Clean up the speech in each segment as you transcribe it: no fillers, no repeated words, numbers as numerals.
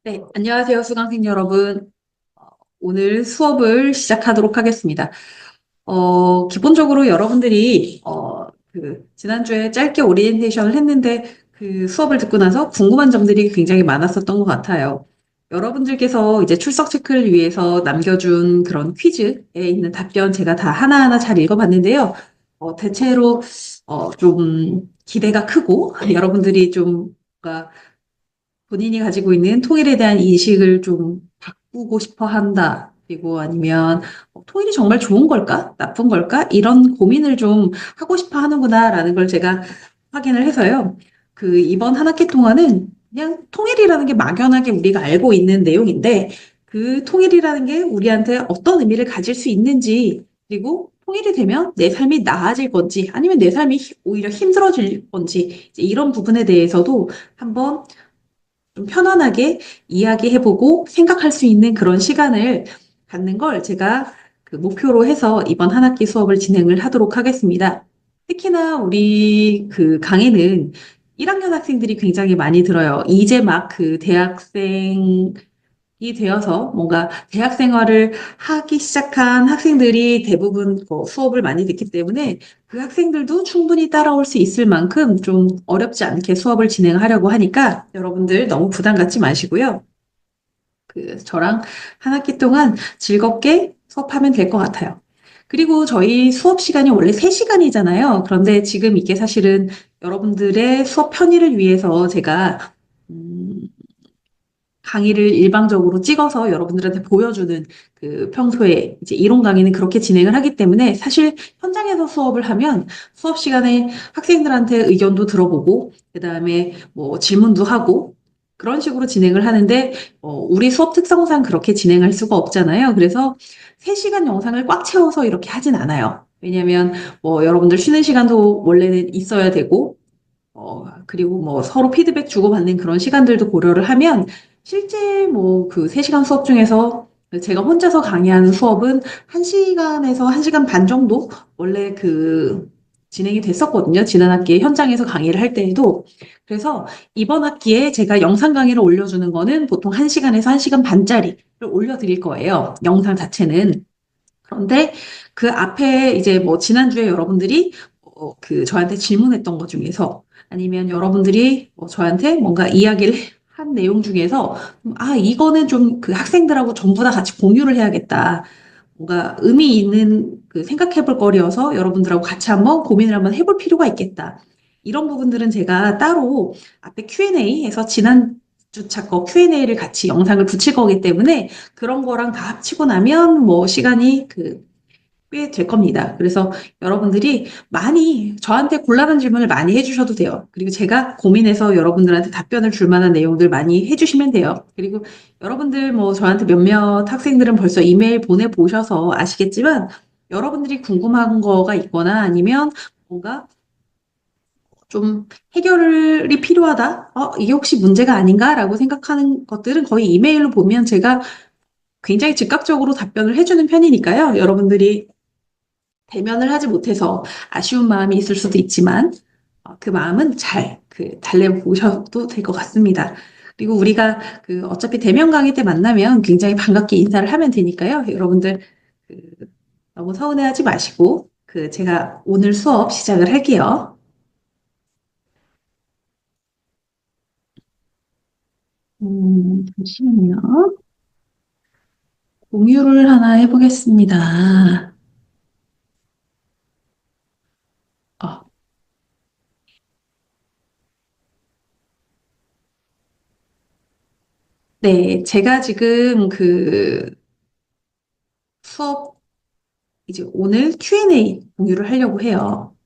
네, 안녕하세요, 수강생 여러분. 어, 오늘 수업을 시작하도록 하겠습니다. 기본적으로 여러분들이, 지난주에 짧게 오리엔테이션을 했는데, 그 수업을 듣고 나서 궁금한 점들이 굉장히 많았었던 것 같아요. 여러분들께서 이제 출석 체크를 위해서 남겨준 그런 퀴즈에 있는 답변 제가 다 하나하나 잘 읽어봤는데요. 대체로, 좀 기대가 크고, 여러분들이 좀, 뭔가 본인이 가지고 있는 통일에 대한 인식을 좀 바꾸고 싶어 한다. 그리고 아니면 통일이 정말 좋은 걸까? 나쁜 걸까? 이런 고민을 좀 하고 싶어 하는구나라는 걸 제가 확인을 해서요. 그 이번 한 학기 동안은 그냥 통일이라는 게 막연하게 우리가 알고 있는 내용인데 그 통일이라는 게 우리한테 어떤 의미를 가질 수 있는지 그리고 통일이 되면 내 삶이 나아질 건지 아니면 내 삶이 오히려 힘들어질 건지 이제 이런 부분에 대해서도 한번 좀 편안하게 이야기해보고 생각할 수 있는 그런 시간을 갖는 걸 제가 그 목표로 해서 이번 한 학기 수업을 진행을 하도록 하겠습니다. 특히나 우리 그 강의는 1학년 학생들이 굉장히 많이 들어요. 이제 막 그 대학생 이 되어서 뭔가 대학 생활을 하기 시작한 학생들이 대부분 수업을 많이 듣기 때문에 그 학생들도 충분히 따라올 수 있을 만큼 좀 어렵지 않게 수업을 진행하려고 하니까 여러분들 너무 부담 갖지 마시고요. 그 저랑 한 학기 동안 즐겁게 수업하면 될 것 같아요. 그리고 저희 수업 시간이 원래 3시간이잖아요. 그런데 지금 이게 사실은 여러분들의 수업 편의를 위해서 제가 음, 강의를 일방적으로 찍어서 여러분들한테 보여주는 그 평소에 이제 이론 강의는 그렇게 진행을 하기 때문에 사실 현장에서 수업을 하면 수업 시간에 학생들한테 의견도 들어보고 그다음에 뭐 질문도 하고 그런 식으로 진행을 하는데 우리 수업 특성상 그렇게 진행할 수가 없잖아요. 그래서 3시간 영상을 꽉 채워서 이렇게 하진 않아요. 왜냐하면 뭐 여러분들 쉬는 시간도 원래는 있어야 되고 그리고 뭐 서로 피드백 주고받는 그런 시간들도 고려를 하면 실제 뭐 그 3시간 수업 중에서 제가 혼자서 강의하는 수업은 1시간에서 1시간 반 정도 원래 그 진행이 됐었거든요. 지난 학기에 현장에서 강의를 할 때에도. 그래서 이번 학기에 제가 영상 강의를 올려주는 거는 보통 1시간에서 1시간 반짜리를 올려드릴 거예요. 영상 자체는. 그런데 그 앞에 이제 뭐 지난주에 여러분들이 그 저한테 질문했던 것 중에서 아니면 여러분들이 뭐 저한테 뭔가 이야기를 한 내용 중에서 이거는 좀 그 학생들하고 전부 다 같이 공유를 해야겠다. 뭔가 의미 있는 그 생각해 볼 거리여서 여러분들하고 같이 한번 고민을 한번 해볼 필요가 있겠다. 이런 부분들은 제가 따로 앞에 Q&A에서 지난주차 거 Q&A를 같이 영상을 붙일 거기 때문에 그런 거랑 다 합치고 나면 뭐 시간이 꽤 될 겁니다. 그래서 여러분들이 많이 저한테 곤란한 질문을 많이 해주셔도 돼요. 그리고 제가 고민해서 여러분들한테 답변을 줄 만한 내용들 많이 해주시면 돼요. 그리고 여러분들 뭐 저한테 몇몇 학생들은 벌써 이메일 보내보셔서 아시겠지만 여러분들이 궁금한 거가 있거나 아니면 뭔가 좀 해결이 필요하다? 이게 혹시 문제가 아닌가라고 생각하는 것들은 거의 이메일로 보면 제가 굉장히 즉각적으로 답변을 해주는 편이니까요. 여러분들이 대면을 하지 못해서 아쉬운 마음이 있을 수도 있지만 그 마음은 잘 달래보셔도 될 것 같습니다. 그리고 우리가 그 어차피 대면 강의 때 만나면 굉장히 반갑게 인사를 하면 되니까요. 여러분들 그 너무 서운해하지 마시고 그 제가 오늘 수업 시작을 할게요. 잠시만요. 공유를 하나 해보겠습니다. 어, 네, 제가 지금 그 수업 이제 오늘 Q&A 공유를 하려고 해요.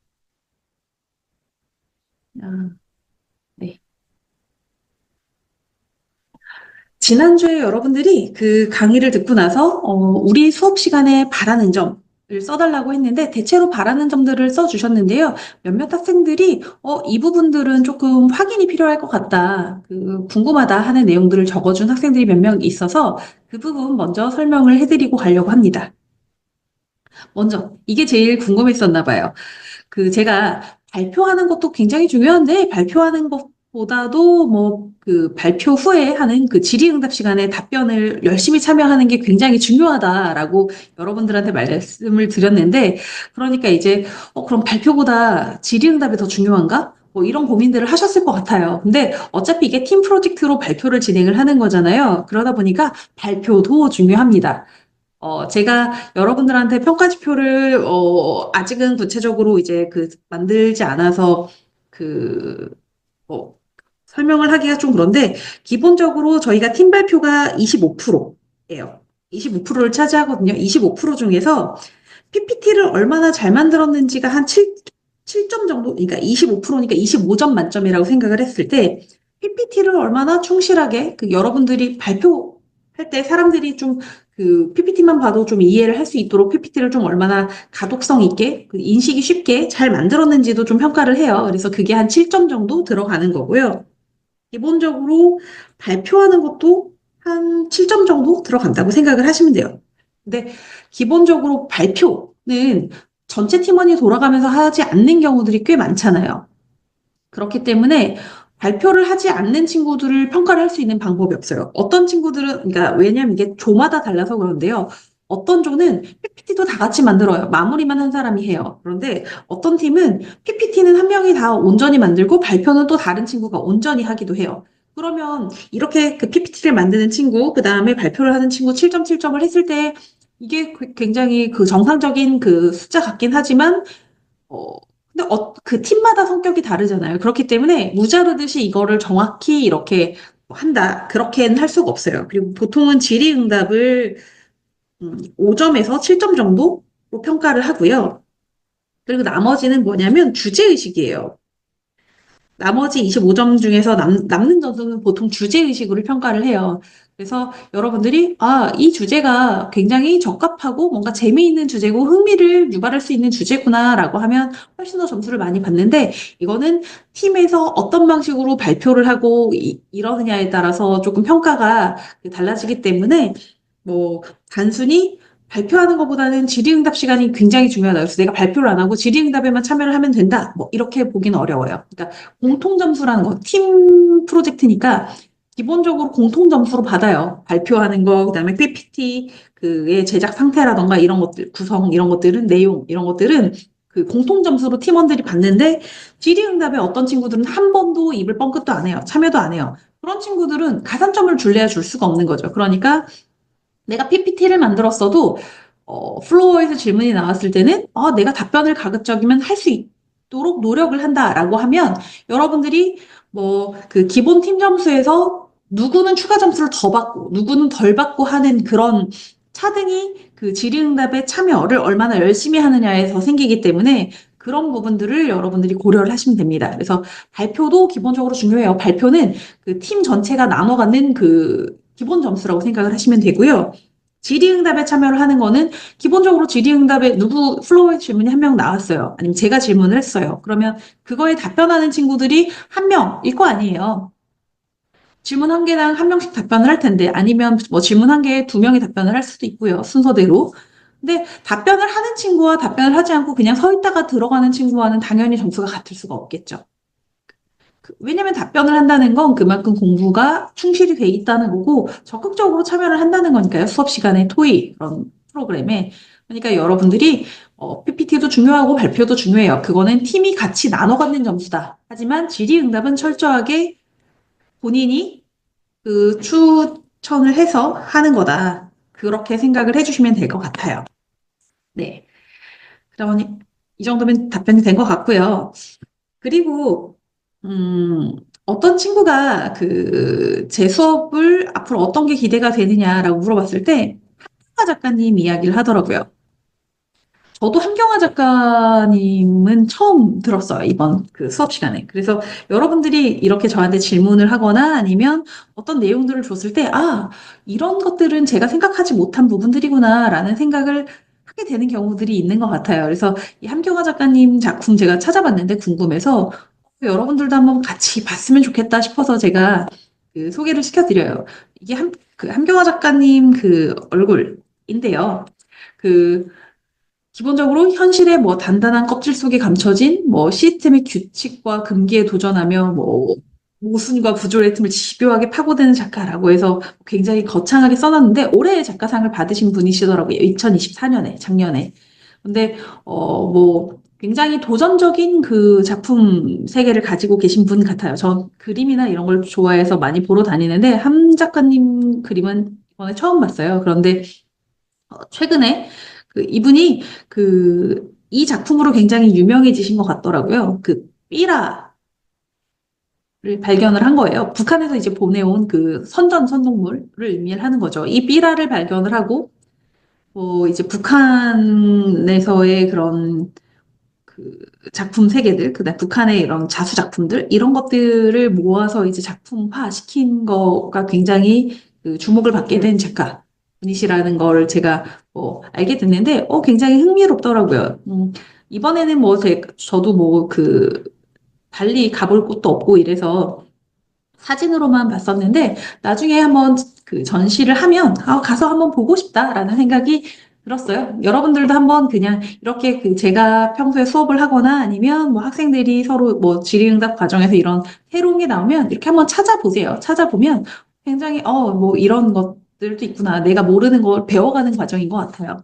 아, 네. 지난주에 여러분들이 그 강의를 듣고 나서 우리 수업 시간에 바라는 점을 써달라고 했는데 대체로 바라는 점들을 써주셨는데요. 몇몇 학생들이 이 부분들은 조금 확인이 필요할 것 같다. 그 궁금하다 하는 내용들을 적어준 학생들이 몇 명 있어서 그 부분 먼저 설명을 해드리고 가려고 합니다. 먼저 이게 제일 궁금했었나 봐요. 그 제가 발표하는 것도 굉장히 중요한데 발표하는 것 보다도 뭐 그 발표 후에 하는 그 질의응답 시간에 답변을 열심히 참여하는 게 굉장히 중요하다라고 여러분들한테 말씀을 드렸는데, 그러니까 이제 그럼 발표보다 질의응답이 더 중요한가? 뭐 이런 고민들을 하셨을 것 같아요. 근데 어차피 이게 팀 프로젝트로 발표를 진행을 하는 거잖아요. 그러다 보니까 발표도 중요합니다. 제가 여러분들한테 평가지표를, 아직은 구체적으로 이제 만들지 않아서, 그, 뭐, 설명을 하기가 좀 그런데, 기본적으로 저희가 팀 발표가 25%예요. 25%를 차지하거든요. 25% 중에서 PPT를 얼마나 잘 만들었는지가 한 7점 정도, 그러니까 25%니까 25점 만점이라고 생각을 했을 때, PPT를 얼마나 충실하게, 여러분들이 발표할 때 사람들이 좀 PPT만 봐도 좀 이해를 할 수 있도록 PPT를 좀 얼마나 가독성 있게, 인식이 쉽게 잘 만들었는지도 좀 평가를 해요. 그래서 그게 한 7점 정도 들어가는 거고요. 기본적으로 발표하는 것도 한 7점 정도 들어간다고 생각을 하시면 돼요. 근데 기본적으로 발표는 전체 팀원이 돌아가면서 하지 않는 경우들이 꽤 많잖아요. 그렇기 때문에 발표를 하지 않는 친구들을 평가를 할 수 있는 방법이 없어요. 어떤 친구들은, 그러니까 왜냐면 이게 조마다 달라서 그런데요. 어떤 조는 PPT도 다 같이 만들어요. 마무리만 한 사람이 해요. 그런데 어떤 팀은 PPT는 한 명이 다 온전히 만들고 발표는 또 다른 친구가 온전히 하기도 해요. 그러면 이렇게 PPT를 만드는 친구, 그 다음에 발표를 하는 친구 7점, 7점을 했을 때 이게 굉장히 정상적인 숫자 같긴 하지만 어, 근데 그 팀마다 성격이 다르잖아요. 그렇기 때문에 무자르듯이 이거를 정확히 이렇게 한다. 그렇게는 할 수가 없어요. 그리고 보통은 질의응답을 5점에서 7점 정도로 평가를 하고요. 그리고 나머지는 뭐냐면 주제의식이에요. 나머지 25점 중에서 남는 점수는 보통 주제의식으로 평가를 해요. 그래서 여러분들이, 이 주제가 굉장히 적합하고 뭔가 재미있는 주제고 흥미를 유발할 수 있는 주제구나라고 하면 훨씬 더 점수를 많이 받는데, 이거는 팀에서 어떤 방식으로 발표를 하고 이러느냐에 따라서 조금 평가가 달라지기 때문에, 뭐, 단순히 발표하는 것보다는 질의응답 시간이 굉장히 중요하다. 그래서 내가 발표를 안 하고 질의응답에만 참여를 하면 된다. 뭐, 이렇게 보기는 어려워요. 그러니까 공통점수라는 거, 팀 프로젝트니까 기본적으로 공통점수로 받아요. 발표하는 거, 그다음에 PPT, 그의 제작 상태라던가 이런 것들, 구성, 이런 것들은, 내용, 이런 것들은 공통점수로 팀원들이 받는데, 질의응답에 어떤 친구들은 한 번도 입을 뻥끗도 안 해요. 참여도 안 해요. 그런 친구들은 가산점을 줄래야 줄 수가 없는 거죠. 그러니까 내가 PPT를 만들었어도 플로어에서 질문이 나왔을 때는 내가 답변을 가급적이면 할 수 있도록 노력을 한다라고 하면 여러분들이 뭐 기본 팀 점수에서 누구는 추가 점수를 더 받고 누구는 덜 받고 하는 그런 차등이 질의응답에 참여를 얼마나 열심히 하느냐에서 생기기 때문에 그런 부분들을 여러분들이 고려를 하시면 됩니다. 그래서 발표도 기본적으로 중요해요. 발표는 팀 전체가 나눠 갖는 기본 점수라고 생각을 하시면 되고요. 질의응답에 참여를 하는 거는 기본적으로 질의응답에 플로어에 질문이 한 명 나왔어요. 아니면 제가 질문을 했어요. 그러면 그거에 답변하는 친구들이 한 명일 거 아니에요. 질문 한 개당 한 명씩 답변을 할 텐데 아니면 뭐 질문 한 개에 두 명이 답변을 할 수도 있고요. 순서대로. 근데 답변을 하는 친구와 답변을 하지 않고 그냥 서 있다가 들어가는 친구와는 당연히 점수가 같을 수가 없겠죠. 왜냐면 답변을 한다는 건 그만큼 공부가 충실히 돼 있다는 거고 적극적으로 참여를 한다는 거니까요. 수업 시간에 토익 그런 프로그램에. 그러니까 여러분들이 PPT도 중요하고 발표도 중요해요. 그거는 팀이 같이 나눠 갖는 점수다. 하지만 질의응답은 철저하게 본인이 추천을 해서 하는 거다. 그렇게 생각을 해주시면 될 것 같아요. 네. 그러니 이 정도면 답변이 된 것 같고요. 그리고, 음, 어떤 친구가 제 수업을 앞으로 어떤 게 기대가 되느냐라고 물어봤을 때, 한경화 작가님 이야기를 하더라고요. 저도 한경화 작가님은 처음 들었어요, 이번 수업 시간에. 그래서 여러분들이 이렇게 저한테 질문을 하거나 아니면 어떤 내용들을 줬을 때, 이런 것들은 제가 생각하지 못한 부분들이구나라는 생각을 하게 되는 경우들이 있는 것 같아요. 그래서 이 한경화 작가님 작품 제가 찾아봤는데 궁금해서 여러분들도 한번 같이 봤으면 좋겠다 싶어서 제가 소개를 시켜드려요. 이게 한경화 작가님 얼굴인데요. 그, 기본적으로 현실의 뭐 단단한 껍질 속에 감춰진 뭐 시스템의 규칙과 금기에 도전하며 뭐 모순과 구조의 틈을 집요하게 파고드는 작가라고 해서 굉장히 거창하게 써놨는데 올해의 작가상을 받으신 분이시더라고요. 2024년에, 작년에. 근데 뭐 굉장히 도전적인 그 작품 세계를 가지고 계신 분 같아요. 전 그림이나 이런 걸 좋아해서 많이 보러 다니는데 함 작가님 그림은 이번에 처음 봤어요. 그런데 최근에 그 이분이 그 이 작품으로 굉장히 유명해지신 것 같더라고요. 그 삐라 를 발견을 한 거예요. 북한에서 이제 보내온 그 선전선동물을 의미를 하는 거죠. 이 삐라를 발견을 하고, 이제 북한에서의 그런 그 작품 세계들, 그다음 북한의 이런 자수 작품들, 이런 것들을 모아서 이제 작품화 시킨 거가 굉장히 그 주목을 받게 된 작가 분이시라는 걸 제가 알게 됐는데, 굉장히 흥미롭더라고요. 이번에는 저도 달리 가볼 곳도 없고 이래서 사진으로만 봤었는데 나중에 한번 그 전시를 하면 가서 한번 보고 싶다라는 생각이 들었어요. 여러분들도 한번 그냥 이렇게 그 제가 평소에 수업을 하거나 아니면 뭐 학생들이 서로 뭐 질의응답 과정에서 이런 새로운 게 나오면 이렇게 한번 찾아보세요. 찾아보면 굉장히 뭐 이런 것들도 있구나. 내가 모르는 걸 배워가는 과정인 것 같아요.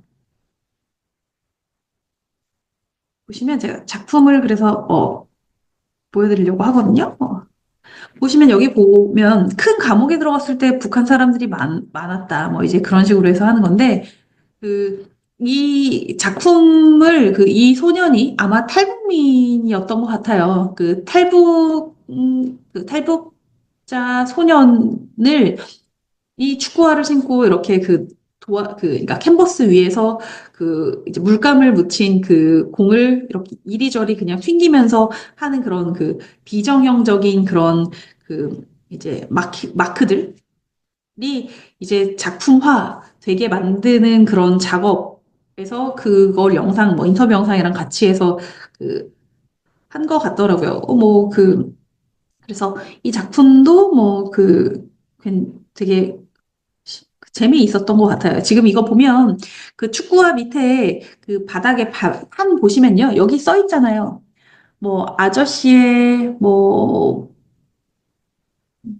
보시면 제가 작품을 그래서 보여드리려고 하거든요. 보시면 여기 보면 큰 감옥에 들어갔을 때 북한 사람들이 많았다. 뭐 이제 그런 식으로 해서 하는 건데, 이 작품을 이 소년이 아마 탈북민이었던 것 같아요. 탈북자 소년을 이 축구화를 신고 이렇게 그러니까 캔버스 위에서 이제 물감을 묻힌 그 공을 이렇게 이리저리 그냥 튕기면서 하는 그런 비정형적인 그런 이제 마크들이 이제 작품화 되게 만드는 그런 작업에서 그걸 영상, 뭐 인터뷰 영상이랑 같이 해서 한 것 같더라고요. 그래서 이 작품도 되게 재미있었던 것 같아요. 지금 이거 보면 그 축구화 밑에 그 바닥에 판 보시면요. 여기 써 있잖아요. 뭐 아저씨의 뭐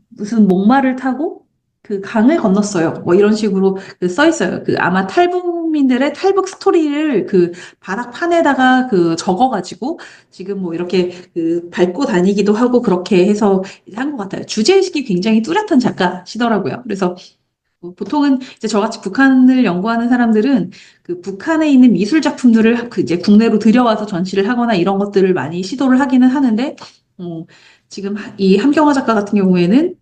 무슨 목마를 타고 그 강을 건넜어요. 뭐 이런 식으로 써 있어요. 아마 탈북민들의 탈북 스토리를 그 바닥판에다가 적어가지고 지금 뭐 이렇게 밟고 다니기도 하고 그렇게 해서 한 것 같아요. 주제의식이 굉장히 뚜렷한 작가시더라고요. 그래서 보통은 이제 저같이 북한을 연구하는 사람들은 북한에 있는 미술 작품들을 이제 국내로 들여와서 전시를 하거나 이런 것들을 많이 시도를 하기는 하는데, 지금 이 함경화 작가 같은 경우에는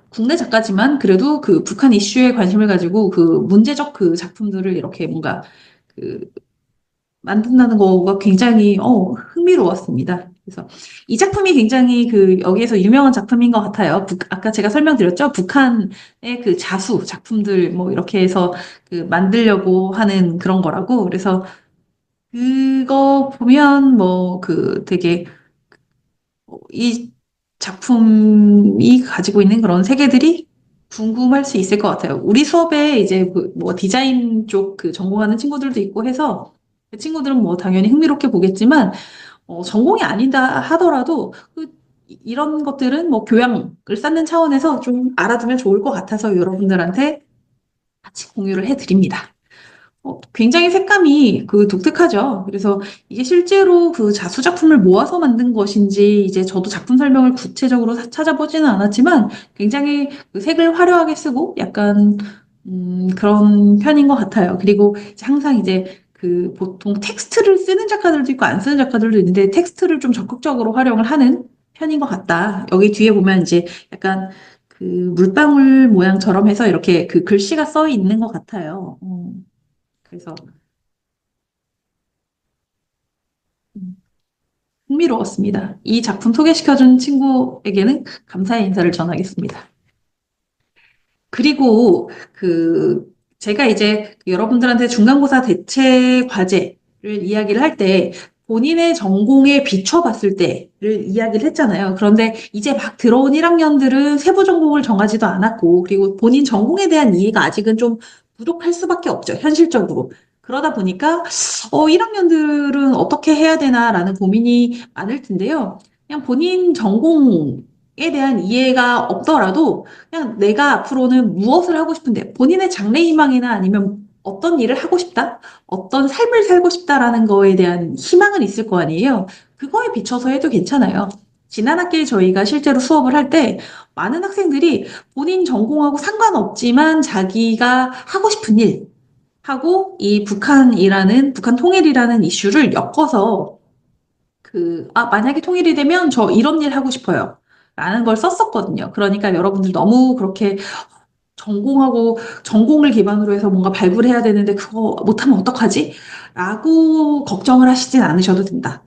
국내 작가지만 그래도 북한 이슈에 관심을 가지고 문제적 작품들을 이렇게 뭔가 그 만든다는 거가 굉장히 흥미로웠습니다. 그래서 이 작품이 굉장히 여기에서 유명한 작품인 것 같아요. 아까 제가 설명드렸죠? 북한의 자수 작품들 뭐 이렇게 해서 만들려고 하는 그런 거라고. 그래서 그거 보면 되게 이 작품이 가지고 있는 그런 세계들이 궁금할 수 있을 것 같아요. 우리 수업에 이제 뭐 디자인 쪽 전공하는 친구들도 있고 해서 그 친구들은 뭐 당연히 흥미롭게 보겠지만 전공이 아니다 하더라도 이런 것들은 뭐 교양을 쌓는 차원에서 좀 알아두면 좋을 것 같아서 여러분들한테 같이 공유를 해드립니다. 굉장히 색감이 독특하죠. 그래서 이게 실제로 자수 작품을 모아서 만든 것인지 이제 저도 작품 설명을 구체적으로 찾아보지는 않았지만 굉장히 색을 화려하게 쓰고 약간 그런 편인 것 같아요. 그리고 이제 항상 이제 보통 텍스트를 쓰는 작가들도 있고 안 쓰는 작가들도 있는데 텍스트를 좀 적극적으로 활용을 하는 편인 것 같다. 여기 뒤에 보면 이제 약간 물방울 모양처럼 해서 이렇게 글씨가 써 있는 것 같아요. 그래서 음, 흥미로웠습니다. 이 작품 소개시켜준 친구에게는 감사의 인사를 전하겠습니다. 그리고 제가 이제 여러분들한테 중간고사 대체 과제를 이야기를 할 때 본인의 전공에 비춰봤을 때를 이야기를 했잖아요. 그런데 이제 막 들어온 1학년들은 세부 전공을 정하지도 않았고, 그리고 본인 전공에 대한 이해가 아직은 좀 부족할 수밖에 없죠, 현실적으로. 그러다 보니까, 1학년들은 어떻게 해야 되나라는 고민이 많을 텐데요. 그냥 본인 전공 대한 이해가 없더라도 그냥 내가 앞으로는 무엇을 하고 싶은데 본인의 장래 희망이나 아니면 어떤 일을 하고 싶다, 어떤 삶을 살고 싶다라는 거에 대한 희망은 있을 거 아니에요. 그거에 비춰서 해도 괜찮아요. 지난 학기에 저희가 실제로 수업을 할 때 많은 학생들이 본인 전공하고 상관없지만 자기가 하고 싶은 일 하고 이 북한 통일이라는 이슈를 엮어서 만약에 통일이 되면 저 이런 일 하고 싶어요. 라는 걸 썼었거든요. 그러니까 여러분들 너무 그렇게 전공을 기반으로 해서 뭔가 발굴해야 되는데 그거 못하면 어떡하지? 라고 걱정을 하시진 않으셔도 된다.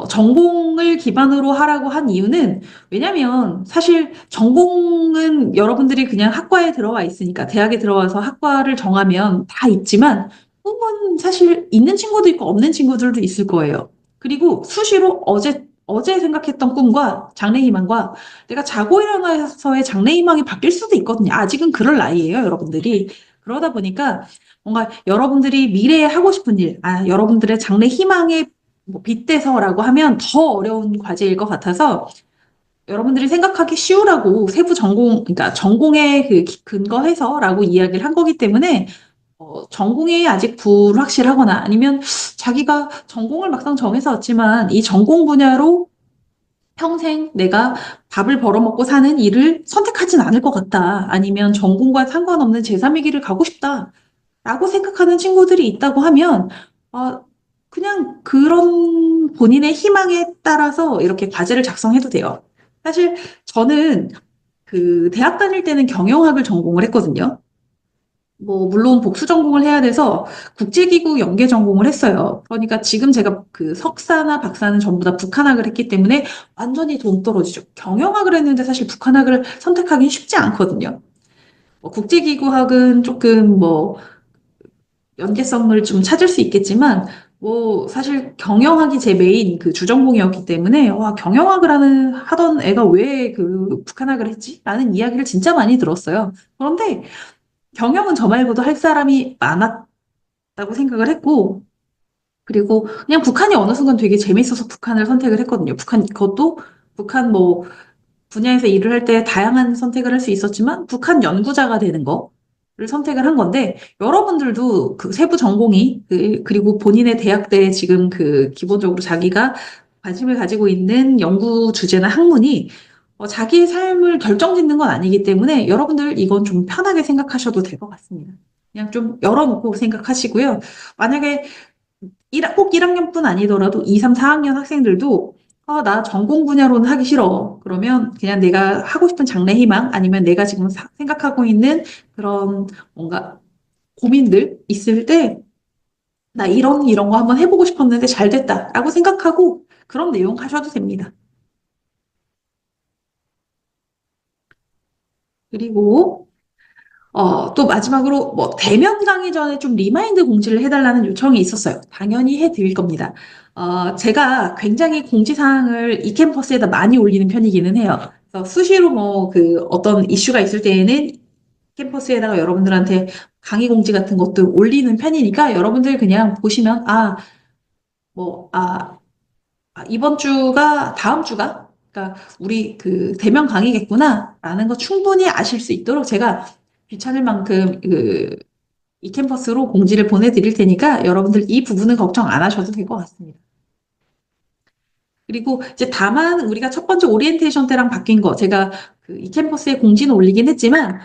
전공을 기반으로 하라고 한 이유는 왜냐면 사실 전공은 여러분들이 그냥 학과에 들어와 있으니까 대학에 들어와서 학과를 정하면 다 있지만 꿈은 사실 있는 친구도 있고 없는 친구들도 있을 거예요. 그리고 수시로 어제 생각했던 꿈과 장래희망과 내가 자고 일어나서의 장래희망이 바뀔 수도 있거든요. 아직은 그럴 나이예요, 여러분들이. 그러다 보니까 뭔가 여러분들이 미래에 하고 싶은 일, 여러분들의 장래희망에 뭐 빗대서라고 하면 더 어려운 과제일 것 같아서 여러분들이 생각하기 쉬우라고 그러니까 전공에 근거해서라고 이야기를 한 거기 때문에 전공이 아직 불확실하거나 아니면 자기가 전공을 막상 정해서 왔지만 이 전공 분야로 평생 내가 밥을 벌어먹고 사는 일을 선택하진 않을 것 같다. 아니면 전공과 상관없는 제3의 길을 가고 싶다. 라고 생각하는 친구들이 있다고 하면, 어, 그냥 그런 본인의 희망에 따라서 이렇게 과제를 작성해도 돼요. 사실 저는 대학 다닐 때는 경영학을 전공을 했거든요. 뭐, 물론 복수 전공을 해야 돼서 국제기구 연계 전공을 했어요. 그러니까 지금 제가 석사나 박사는 전부 다 북한학을 했기 때문에 완전히 동떨어지죠. 경영학을 했는데 사실 북한학을 선택하기 쉽지 않거든요. 국제기구학은 조금 연계성을 좀 찾을 수 있겠지만, 사실 경영학이 제 메인 주전공이었기 때문에, 와, 하던 애가 왜 북한학을 했지? 라는 이야기를 진짜 많이 들었어요. 그런데 경영은 저 말고도 할 사람이 많았다고 생각을 했고, 그리고 그냥 북한이 어느 순간 되게 재밌어서 북한을 선택을 했거든요. 그것도 북한 분야에서 일을 할 때 다양한 선택을 할 수 있었지만 북한 연구자가 되는 거를 선택을 한 건데 여러분들도 세부 전공이 그리고 본인의 대학때 지금 기본적으로 자기가 관심을 가지고 있는 연구 주제나 학문이 자기의 삶을 결정짓는 건 아니기 때문에 여러분들 이건 좀 편하게 생각하셔도 될 것 같습니다. 그냥 좀 열어놓고 생각하시고요. 만약에 꼭 1학년뿐 아니더라도 2, 3, 4학년 학생들도 나 전공 분야로는 하기 싫어. 그러면 그냥 내가 하고 싶은 장래 희망 아니면 내가 지금 생각하고 있는 그런 뭔가 고민들 있을 때 나 이런 거 한번 해보고 싶었는데 잘 됐다라고 생각하고 그런 내용 하셔도 됩니다. 그리고 또 마지막으로 대면 강의 전에 좀 리마인드 공지를 해달라는 요청이 있었어요. 당연히 해드릴 겁니다. 제가 굉장히 공지사항을 이캠퍼스에다 많이 올리는 편이기는 해요. 그래서 수시로 어떤 이슈가 있을 때에는 캠퍼스에다가 여러분들한테 강의 공지 같은 것들 올리는 편이니까 여러분들 그냥 보시면, 뭐, 아, 이번 주가 다음 주가 그러니까 우리 대면 강의겠구나라는 거 충분히 아실 수 있도록 제가 귀찮을 만큼 이 캠퍼스로 공지를 보내드릴 테니까 여러분들 이 부분은 걱정 안 하셔도 될 것 같습니다. 그리고 이제 다만 우리가 첫 번째 오리엔테이션 때랑 바뀐 거 제가 이 캠퍼스에 공지는 올리긴 했지만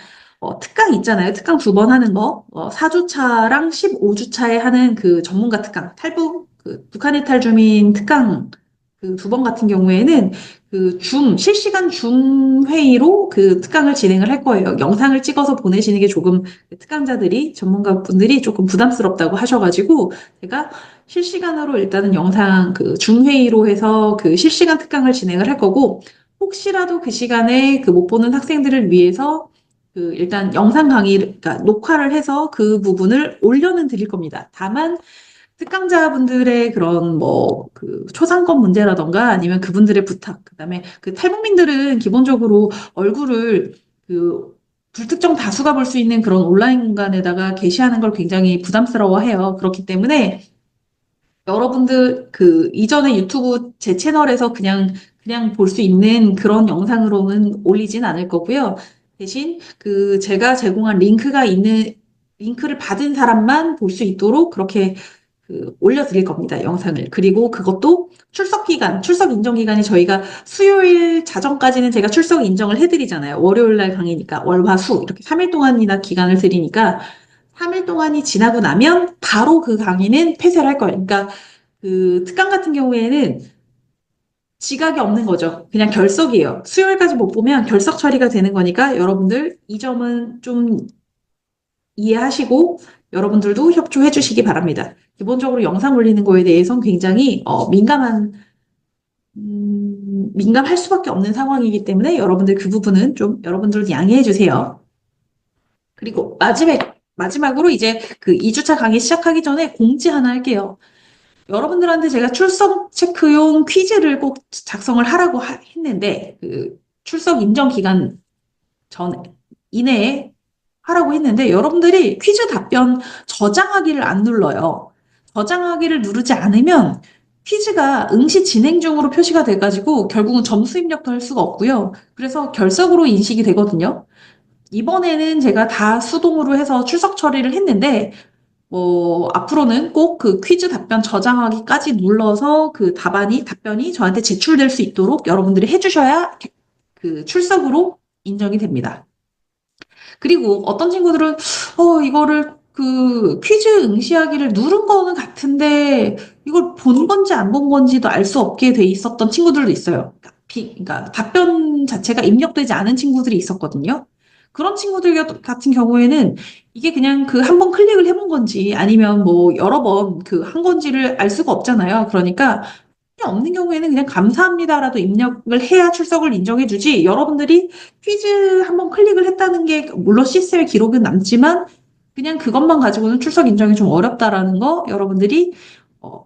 특강 있잖아요. 특강 2번 하는 거 4주차랑 15주차에 하는 전문가 특강 탈북 북한의 탈주민 특강 2번 같은 경우에는 실시간 줌 회의로 특강을 진행을 할 거예요. 영상을 찍어서 보내시는 게 조금 전문가분들이 조금 부담스럽다고 하셔가지고 제가 실시간으로 일단은 영상 줌 회의로 해서 실시간 특강을 진행을 할 거고 혹시라도 그 시간에 못 보는 학생들을 위해서 일단 영상 그러니까 녹화를 해서 그 부분을 올려는 드릴 겁니다. 다만 특강자분들의 그런 초상권 문제라던가 아니면 그분들의 부탁, 그다음에 탈북민들은 기본적으로 얼굴을 불특정 다수가 볼 수 있는 그런 온라인 공간에다가 게시하는 걸 굉장히 부담스러워해요. 그렇기 때문에 여러분들 이전에 유튜브 제 채널에서 그냥 그냥 볼 수 있는 그런 영상으로는 올리진 않을 거고요. 대신 그 제가 제공한 링크를 받은 사람만 볼 수 있도록 그렇게 올려드릴 겁니다, 영상을. 그리고 그것도 출석 인정 기간이 저희가 수요일 자정까지는 제가 출석 인정을 해드리잖아요. 월요일 날 강의니까. 월, 화, 수. 이렇게 3일 동안이나 기간을 드리니까 3일 동안이 지나고 나면 바로 그 강의는 폐쇄를 할 거예요. 그러니까 그 특강 같은 경우에는 지각이 없는 거죠. 그냥 결석이에요. 수요일까지 못 보면 결석 처리가 되는 거니까 여러분들 이 점은 좀 이해하시고 여러분들도 협조해 주시기 바랍니다. 기본적으로 영상 올리는 거에 대해서는 굉장히 민감할 수밖에 없는 상황이기 때문에 여러분들 그 부분은 좀 여러분들도 양해해 주세요. 그리고 마지막으로 이제 그 2주차 강의 시작하기 전에 공지 하나 할게요. 여러분들한테 제가 출석 체크용 퀴즈를 꼭 작성을 하라고 했는데, 그 출석 인정 기간 전 이내에 하라고 했는데, 여러분들이 퀴즈 답변 저장하기를 안 눌러요. 저장하기를 누르지 않으면 퀴즈가 응시 진행 중으로 표시가 돼가지고 결국은 점수 입력도 할 수가 없고요. 그래서 결석으로 인식이 되거든요. 이번에는 제가 다 수동으로 해서 출석 처리를 했는데, 앞으로는 꼭 그 퀴즈 답변 저장하기까지 눌러서 그 답변이 저한테 제출될 수 있도록 여러분들이 해주셔야 그 출석으로 인정이 됩니다. 그리고 어떤 친구들은, 이거를 그 퀴즈 응시하기를 누른 거는 같은데, 이걸 본 건지 안 본 건지도 알 수 없게 돼 있었던 친구들도 있어요. 그러니까 답변 자체가 입력되지 않은 친구들이 있었거든요. 그런 친구들 같은 경우에는 이게 그냥 그 한 번 클릭을 해본 건지 아니면 뭐 여러 번 그 한 건지를 알 수가 없잖아요. 그러니까 없는 경우에는 그냥 감사합니다라도 입력을 해야 출석을 인정해주지. 여러분들이 퀴즈 한번 클릭을 했다는 게 물론 시스템에 기록은 남지만 그냥 그것만 가지고는 출석 인정이 좀 어렵다라는 거 여러분들이 어,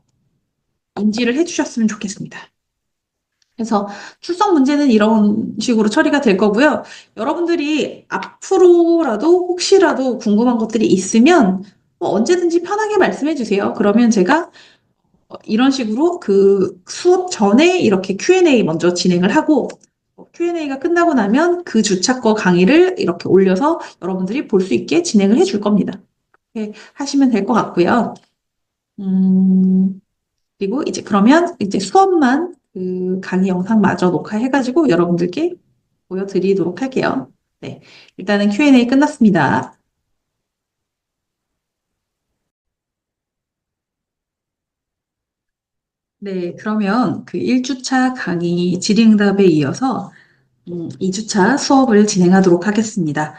인지를 해주셨으면 좋겠습니다. 그래서 출석 문제는 이런 식으로 처리가 될 거고요. 여러분들이 앞으로라도 혹시라도 궁금한 것들이 있으면 언제든지 편하게 말씀해 주세요. 그러면 제가 이런 식으로 그 수업 전에 이렇게 Q&A 먼저 진행을 하고 Q&A가 끝나고 나면 그 주차 거 강의를 이렇게 올려서 여러분들이 볼 수 있게 진행을 해줄 겁니다. 이렇게 하시면 될 것 같고요. 그리고 이제 그러면 이제 수업만 그 강의 영상마저 녹화해가지고 여러분들께 보여드리도록 할게요. 네, 일단은 Q&A 끝났습니다. 네, 그러면 그 1주차 강의 질의응답에 이어서 2주차 수업을 진행하도록 하겠습니다.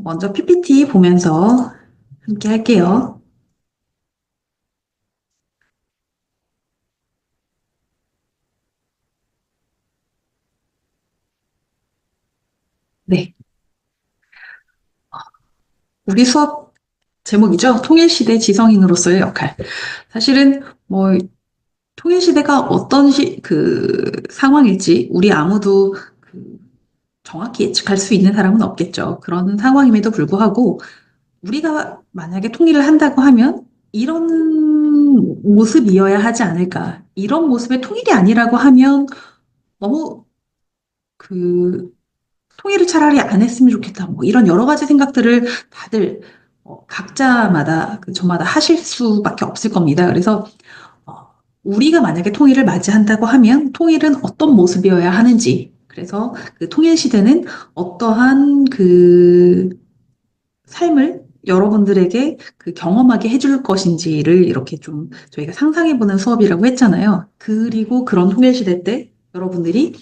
먼저 PPT 보면서 함께 할게요. 네, 우리 수업 제목이죠. 통일시대 지성인으로서의 역할. 사실은 뭐 통일시대가 어떤 상황일지 우리 아무도 정확히 예측할 수 있는 사람은 없겠죠. 그런 상황임에도 불구하고 우리가 만약에 통일을 한다고 하면 이런 모습이어야 하지 않을까. 이런 모습의 통일이 아니라고 하면 너무 그 통일을 차라리 안 했으면 좋겠다. 뭐 이런 여러 가지 생각들을 다들 각자마다 저마다 하실 수밖에 없을 겁니다. 그래서 어, 우리가 만약에 통일을 맞이한다고 하면 통일은 어떤 모습이어야 하는지, 그래서 그 통일 시대는 어떠한 그 삶을 여러분들에게 그 경험하게 해줄 것인지를 이렇게 좀 저희가 상상해보는 수업이라고 했잖아요. 그리고 그런 통일 시대 때 여러분들이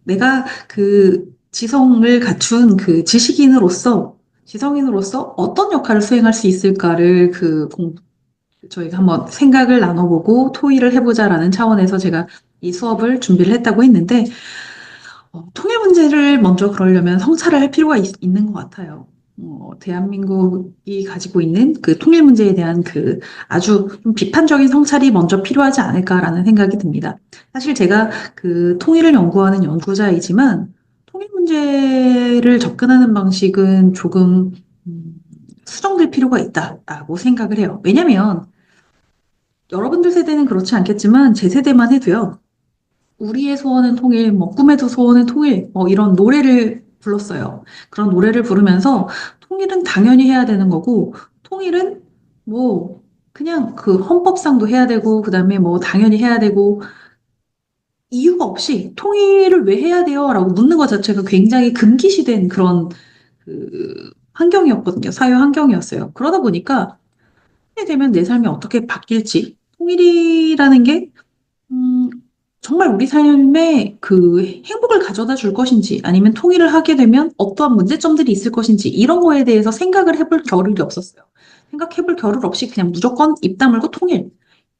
내가 그 지성을 갖춘 그 지성인으로서 어떤 역할을 수행할 수 있을까를 저희가 한번 생각을 나눠보고 토의를 해보자라는 차원에서 제가 이 수업을 준비를 했다고 했는데, 통일 문제를 먼저 그러려면 성찰을 할 필요가 있는 것 같아요. 대한민국이 가지고 있는 그 통일 문제에 대한 그 아주 좀 비판적인 성찰이 먼저 필요하지 않을까라는 생각이 듭니다. 사실 제가 그 통일을 연구하는 연구자이지만 통일 문제를 접근하는 방식은 조금 수정될 필요가 있다라고 생각을 해요. 왜냐하면 여러분들 세대는 그렇지 않겠지만 제 세대만 해도요. 우리의 소원은 통일, 뭐, 꿈에도 소원은 통일, 뭐, 이런 노래를 불렀어요. 그런 노래를 부르면서 통일은 당연히 해야 되는 거고, 통일은 뭐, 그냥 그 헌법상도 해야 되고, 그 다음에 뭐, 당연히 해야 되고, 이유가 없이 통일을 왜 해야 돼요? 라고 묻는 것 자체가 굉장히 금기시된 그런 환경이었거든요. 사회 환경이었어요. 그러다 보니까, 통일이 되면 내 삶이 어떻게 바뀔지, 통일이라는 게 음, 정말 우리 삶에 그 행복을 가져다 줄 것인지, 아니면 통일을 하게 되면 어떠한 문제점들이 있을 것인지, 이런 거에 대해서 생각을 해볼 겨를이 없었어요. 생각해볼 겨를 없이 그냥 무조건 입 다물고 통일.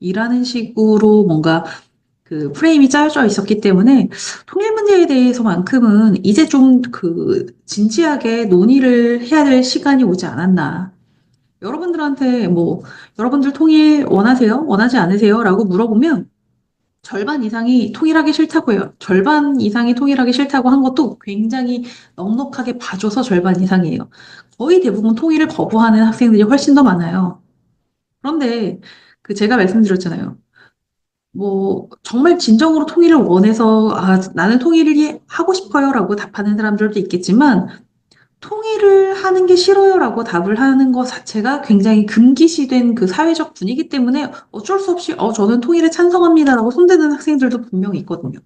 이라는 식으로 뭔가 그 프레임이 짜여져 있었기 때문에 통일 문제에 대해서만큼은 이제 좀 그 진지하게 논의를 해야 될 시간이 오지 않았나. 여러분들한테 뭐, 여러분들 통일 원하세요? 원하지 않으세요? 라고 물어보면 절반 이상이 통일하기 싫다고 해요. 절반 이상이 통일하기 싫다고 한 것도 굉장히 넉넉하게 봐줘서 절반 이상이에요. 거의 대부분 통일을 거부하는 학생들이 훨씬 더 많아요. 그런데 그 제가 말씀드렸잖아요. 뭐 정말 진정으로 통일을 원해서 아, 나는 통일을 하고 싶어요라고 답하는 사람들도 있겠지만 통일을 하는 게 싫어요라고 답을 하는 것 자체가 굉장히 금기시된 그 사회적 분위기 때문에 어쩔 수 없이 저는 통일에 찬성합니다라고 손대는 학생들도 분명히 있거든요.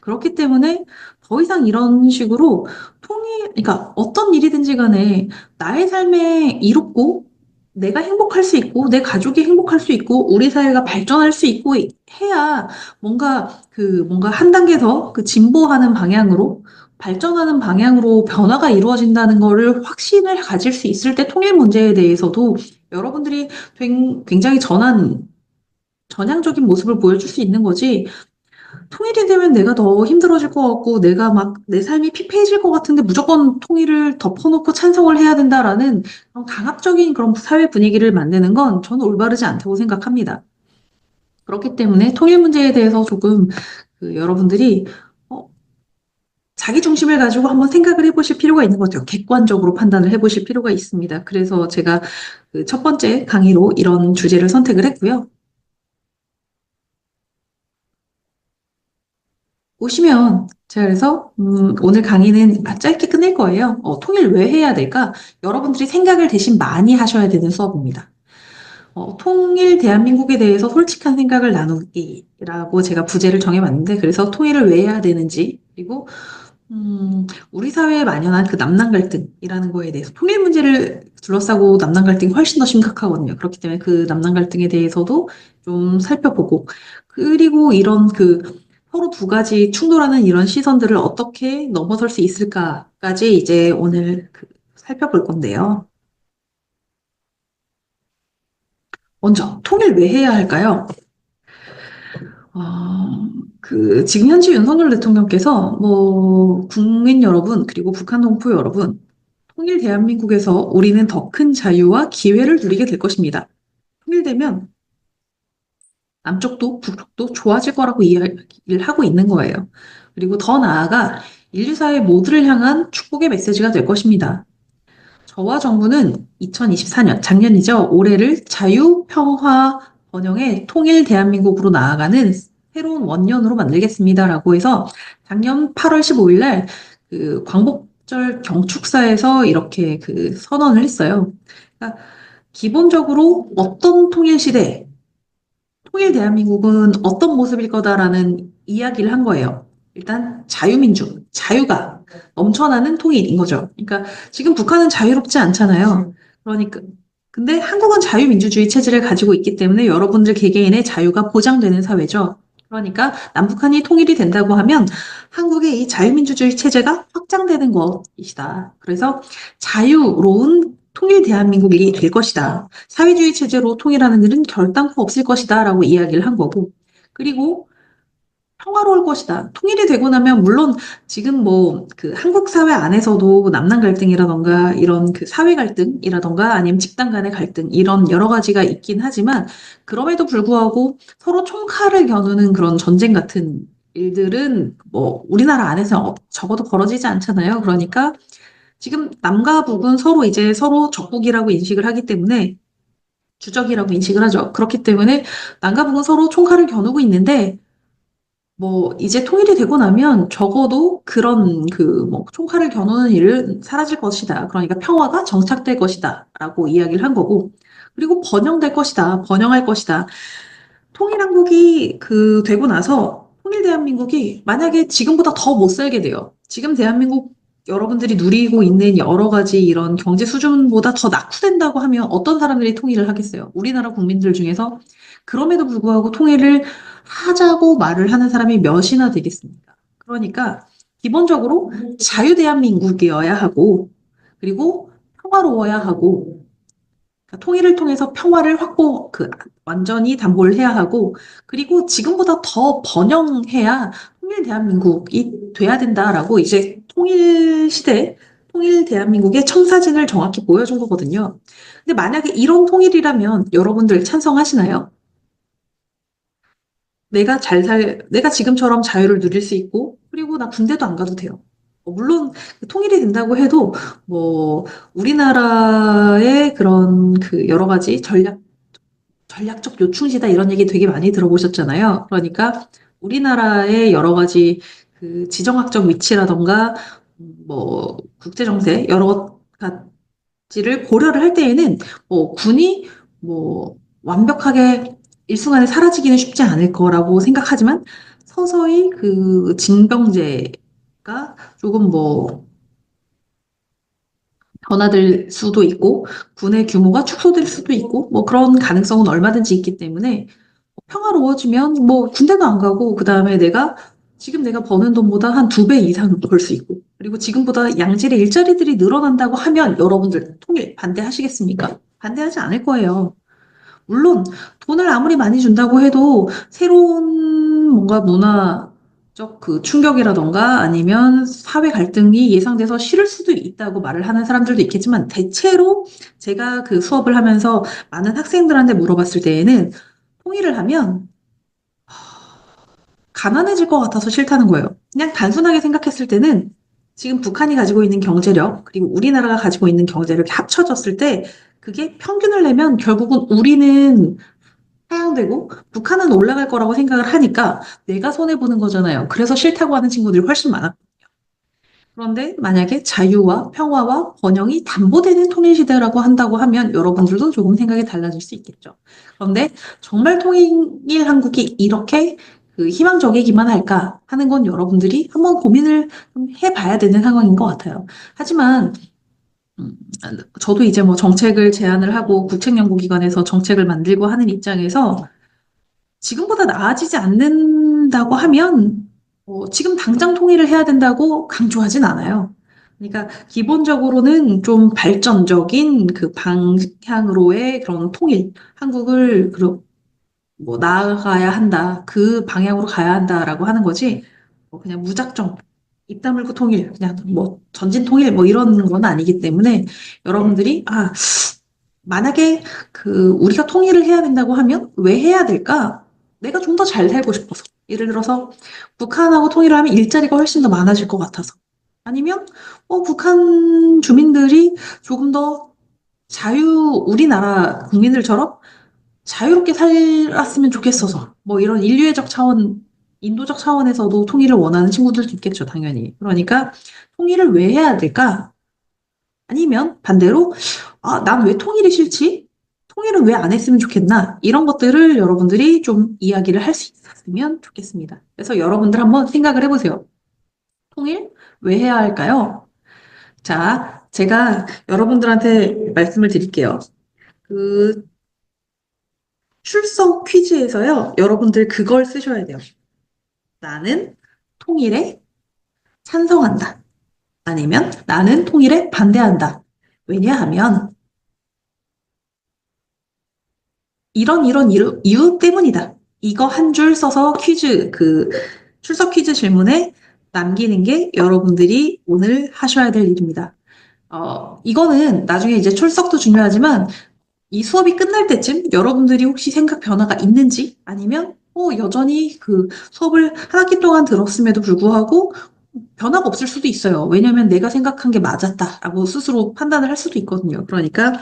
그렇기 때문에 더 이상 이런 식으로 그러니까 어떤 일이든지 간에 나의 삶에 이롭고 내가 행복할 수 있고 내 가족이 행복할 수 있고 우리 사회가 발전할 수 있고 해야 뭔가 한 단계 더 그 진보하는 방향으로 발전하는 방향으로 변화가 이루어진다는 거를 확신을 가질 수 있을 때 통일 문제에 대해서도 여러분들이 굉장히 전향적인 모습을 보여줄 수 있는 거지. 통일이 되면 내가 더 힘들어질 것 같고, 내가 막 내 삶이 피폐해질 것 같은데 무조건 통일을 덮어놓고 찬성을 해야 된다라는 그런 강압적인 그런 사회 분위기를 만드는 건 저는 올바르지 않다고 생각합니다. 그렇기 때문에 통일 문제에 대해서 조금 여러분들이 어, 자기 중심을 가지고 한번 생각을 해보실 필요가 있는 것 같아요. 객관적으로 판단을 해보실 필요가 있습니다. 그래서 제가 그 첫 번째 강의로 이런 주제를 선택을 했고요. 오시면 제가 그래서 오늘 강의는 짧게 끝낼 거예요. 통일 왜 해야 될까? 여러분들이 생각을 대신 많이 하셔야 되는 수업입니다. 통일 대한민국에 대해서 솔직한 생각을 나누기라고 제가 부제를 정해봤는데 그래서 통일을 왜 해야 되는지 그리고 우리 사회에 만연한 그 남남 갈등이라는 거에 대해서 통일 문제를 둘러싸고 남남 갈등이 훨씬 더 심각하거든요. 그렇기 때문에 그 남남 갈등에 대해서도 좀 살펴보고 그리고 이런 그 서로 두 가지 충돌하는 이런 시선들을 어떻게 넘어설 수 있을까까지 이제 오늘 살펴볼 건데요. 먼저 통일 왜 해야 할까요? 지금 현재 윤석열 대통령께서 뭐 국민 여러분 그리고 북한 동포 여러분 통일 대한민국에서 우리는 더 큰 자유와 기회를 누리게 될 것입니다. 통일되면 남쪽도 북쪽도 좋아질 거라고 이야기를 하고 있는 거예요. 그리고 더 나아가 인류사회 모두를 향한 축복의 메시지가 될 것입니다. 저와 정부는 2024년, 작년이죠. 올해를 자유, 평화, 번영의 통일 대한민국으로 나아가는 새로운 원년으로 만들겠습니다라고 해서 작년 8월 15일 날 그 광복절 경축사에서 이렇게 그 선언을 했어요. 그러니까 기본적으로 어떤 통일 시대, 통일 대한민국은 어떤 모습일 거다라는 이야기를 한 거예요. 일단 자유민주, 자유가 넘쳐나는 통일인 거죠. 그러니까 지금 북한은 자유롭지 않잖아요. 그러니까 근데 한국은 자유민주주의 체제를 가지고 있기 때문에 여러분들 개개인의 자유가 보장되는 사회죠. 그러니까 남북한이 통일이 된다고 하면 한국의 이 자유민주주의 체제가 확장되는 것이다. 그래서 자유로운 통일 대한민국이 될 것이다. 사회주의 체제로 통일하는 일은 결단코 없을 것이다. 라고 이야기를 한 거고. 그리고 평화로울 것이다. 통일이 되고 나면 물론 지금 뭐 그 한국 사회 안에서도 남남 갈등이라던가 이런 그 사회 갈등이라던가 아니면 집단 간의 갈등 이런 여러 가지가 있긴 하지만 그럼에도 불구하고 서로 총칼을 겨누는 그런 전쟁 같은 일들은 뭐 우리나라 안에서 적어도 벌어지지 않잖아요. 그러니까 지금 남과 북은 서로 이제 서로 적국이라고 인식을 하기 때문에 주적이라고 인식을 하죠. 그렇기 때문에 남과 북은 서로 총칼을 겨누고 있는데 뭐, 이제 통일이 되고 나면 적어도 그런 뭐, 총칼을 겨누는 일은 사라질 것이다. 그러니까 평화가 정착될 것이다. 라고 이야기를 한 거고. 그리고 번영될 것이다. 번영할 것이다. 통일한국이 되고 나서 통일 대한민국이 만약에 지금보다 더 못 살게 돼요. 지금 대한민국 여러분들이 누리고 있는 여러 가지 이런 경제 수준보다 더 낙후된다고 하면 어떤 사람들이 통일을 하겠어요? 우리나라 국민들 중에서 그럼에도 불구하고 통일을 하자고 말을 하는 사람이 몇이나 되겠습니까? 그러니까 기본적으로 자유 대한민국이어야 하고 그리고 평화로워야 하고 그러니까 통일을 통해서 평화를 완전히 담보를 해야 하고, 그리고 지금보다 더 번영해야 통일 대한민국이 돼야 된다라고 이제 통일 대한민국의 청사진을 정확히 보여준 거거든요. 근데 만약에 이런 통일이라면 여러분들 찬성하시나요? 내가 지금처럼 자유를 누릴 수 있고, 그리고 나 군대도 안 가도 돼요. 물론 통일이 된다고 해도 뭐 우리나라의 그런 여러 가지 전략적 요충지다 이런 얘기 되게 많이 들어보셨잖아요. 그러니까 우리나라의 여러 가지 지정학적 위치라던가 뭐 국제 정세 여러 가지를 고려를 할 때에는 뭐 군이 뭐 완벽하게 일순간에 사라지기는 쉽지 않을 거라고 생각하지만 서서히 징병제가 조금 뭐 변화될 수도 있고 군의 규모가 축소될 수도 있고 뭐 그런 가능성은 얼마든지 있기 때문에 평화로워지면 뭐 군대도 안 가고 그다음에 지금 내가 버는 돈보다 한 2배 이상 벌 수 있고 그리고 지금보다 양질의 일자리들이 늘어난다고 하면 여러분들 통일 반대하시겠습니까? 반대하지 않을 거예요. 물론 돈을 아무리 많이 준다고 해도 새로운 뭔가 문화적 충격이라던가 아니면 사회 갈등이 예상돼서 싫을 수도 있다고 말을 하는 사람들도 있겠지만 대체로 제가 수업을 하면서 많은 학생들한테 물어봤을 때에는 통일을 하면 가난해질 것 같아서 싫다는 거예요. 그냥 단순하게 생각했을 때는 지금 북한이 가지고 있는 경제력, 그리고 우리나라가 가지고 있는 경제력이 합쳐졌을 때 그게 평균을 내면 결국은 우리는 하향되고 북한은 올라갈 거라고 생각을 하니까 내가 손해보는 거잖아요. 그래서 싫다고 하는 친구들이 훨씬 많아. 그런데 만약에 자유와 평화와 번영이 담보되는 통일시대라고 한다고 하면 여러분들도 조금 생각이 달라질 수 있겠죠. 그런데 정말 통일 한국이 이렇게 희망적이기만 할까 하는 건 여러분들이 한번 고민을 좀 해봐야 되는 상황인 것 같아요. 하지만 음, 저도 이제 뭐 정책을 제안을 하고 국책연구기관에서 정책을 만들고 하는 입장에서 지금보다 나아지지 않는다고 하면 지금 당장 통일을 해야 된다고 강조하진 않아요. 그러니까 기본적으로는 좀 발전적인 방향으로의 그런 통일, 한국을 뭐 나아가야 한다, 그 방향으로 가야 한다라고 하는 거지. 그냥 무작정 입 다물고 통일, 그냥 뭐 전진 통일 뭐 이런 건 아니기 때문에 여러분들이 만약에 우리가 통일을 해야 된다고 하면 왜 해야 될까? 내가 좀 더 잘 살고 싶어서. 예를 들어서 북한하고 통일을 하면 일자리가 훨씬 더 많아질 것 같아서. 아니면 북한 주민들이 조금 더 우리나라 국민들처럼 자유롭게 살았으면 좋겠어서. 뭐 이런 인도적 차원에서도 통일을 원하는 친구들도 있겠죠, 당연히. 그러니까 통일을 왜 해야 될까? 아니면 반대로 난 왜 통일이 싫지? 통일은 왜 안 했으면 좋겠나? 이런 것들을 여러분들이 좀 이야기를 할 수 있었으면 좋겠습니다. 그래서 여러분들 한번 생각을 해보세요. 통일 왜 해야 할까요? 자, 제가 여러분들한테 말씀을 드릴게요. 그 출석 퀴즈에서요, 여러분들 그걸 쓰셔야 돼요. 나는 통일에 찬성한다. 아니면 나는 통일에 반대한다. 왜냐하면 이런 이유 때문이다. 이거 한 줄 써서 출석 퀴즈 질문에 남기는 게 여러분들이 오늘 하셔야 될 일입니다. 이거는 나중에 이제 출석도 중요하지만 이 수업이 끝날 때쯤 여러분들이 혹시 생각 변화가 있는지 아니면 여전히 수업을 한 학기 동안 들었음에도 불구하고 변화가 없을 수도 있어요. 왜냐면 내가 생각한 게 맞았다라고 스스로 판단을 할 수도 있거든요. 그러니까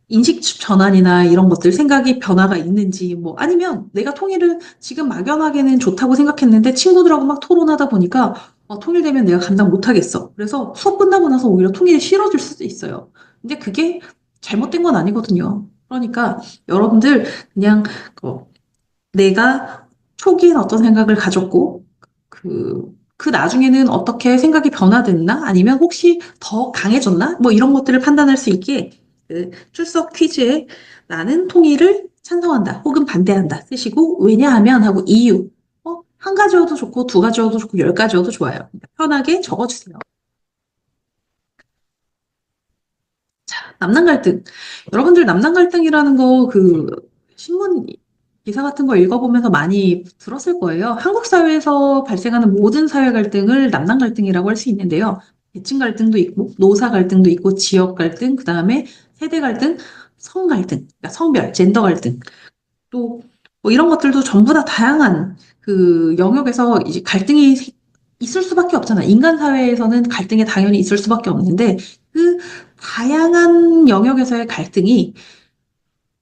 인식 전환이나 이런 것들, 생각이 변화가 있는지, 뭐, 아니면 내가 통일을 지금 막연하게는 좋다고 생각했는데 친구들하고 막 토론하다 보니까 통일되면 내가 감당 못하겠어. 그래서 수업 끝나고 나서 오히려 통일이 싫어질 수도 있어요. 근데 그게 잘못된 건 아니거든요. 그러니까 여러분들 그냥 어, 내가 초기엔 어떤 생각을 가졌고, 그 나중에는 어떻게 생각이 변화됐나? 아니면 혹시 더 강해졌나? 뭐 이런 것들을 판단할 수 있게 그 출석 퀴즈에 나는 통일을 찬성한다 혹은 반대한다 쓰시고 왜냐하면 하고 이유 한 가지여도 좋고 두 가지여도 좋고 열 가지여도 좋아요. 그러니까 편하게 적어주세요. 남남 갈등. 여러분들 남남 갈등이라는 거 신문 기사 같은 거 읽어보면서 많이 들었을 거예요. 한국 사회에서 발생하는 모든 사회 갈등을 남남 갈등이라고 할 수 있는데요. 계층 갈등도 있고, 노사 갈등도 있고, 지역 갈등, 그 다음에 세대 갈등, 성 갈등, 그러니까 성별, 젠더 갈등, 또 뭐 이런 것들도 전부 다 다양한 그 영역에서 이제 갈등이 있을 수밖에 없잖아. 인간 사회에서는 갈등이 당연히 있을 수밖에 없는데 그 다양한 영역에서의 갈등이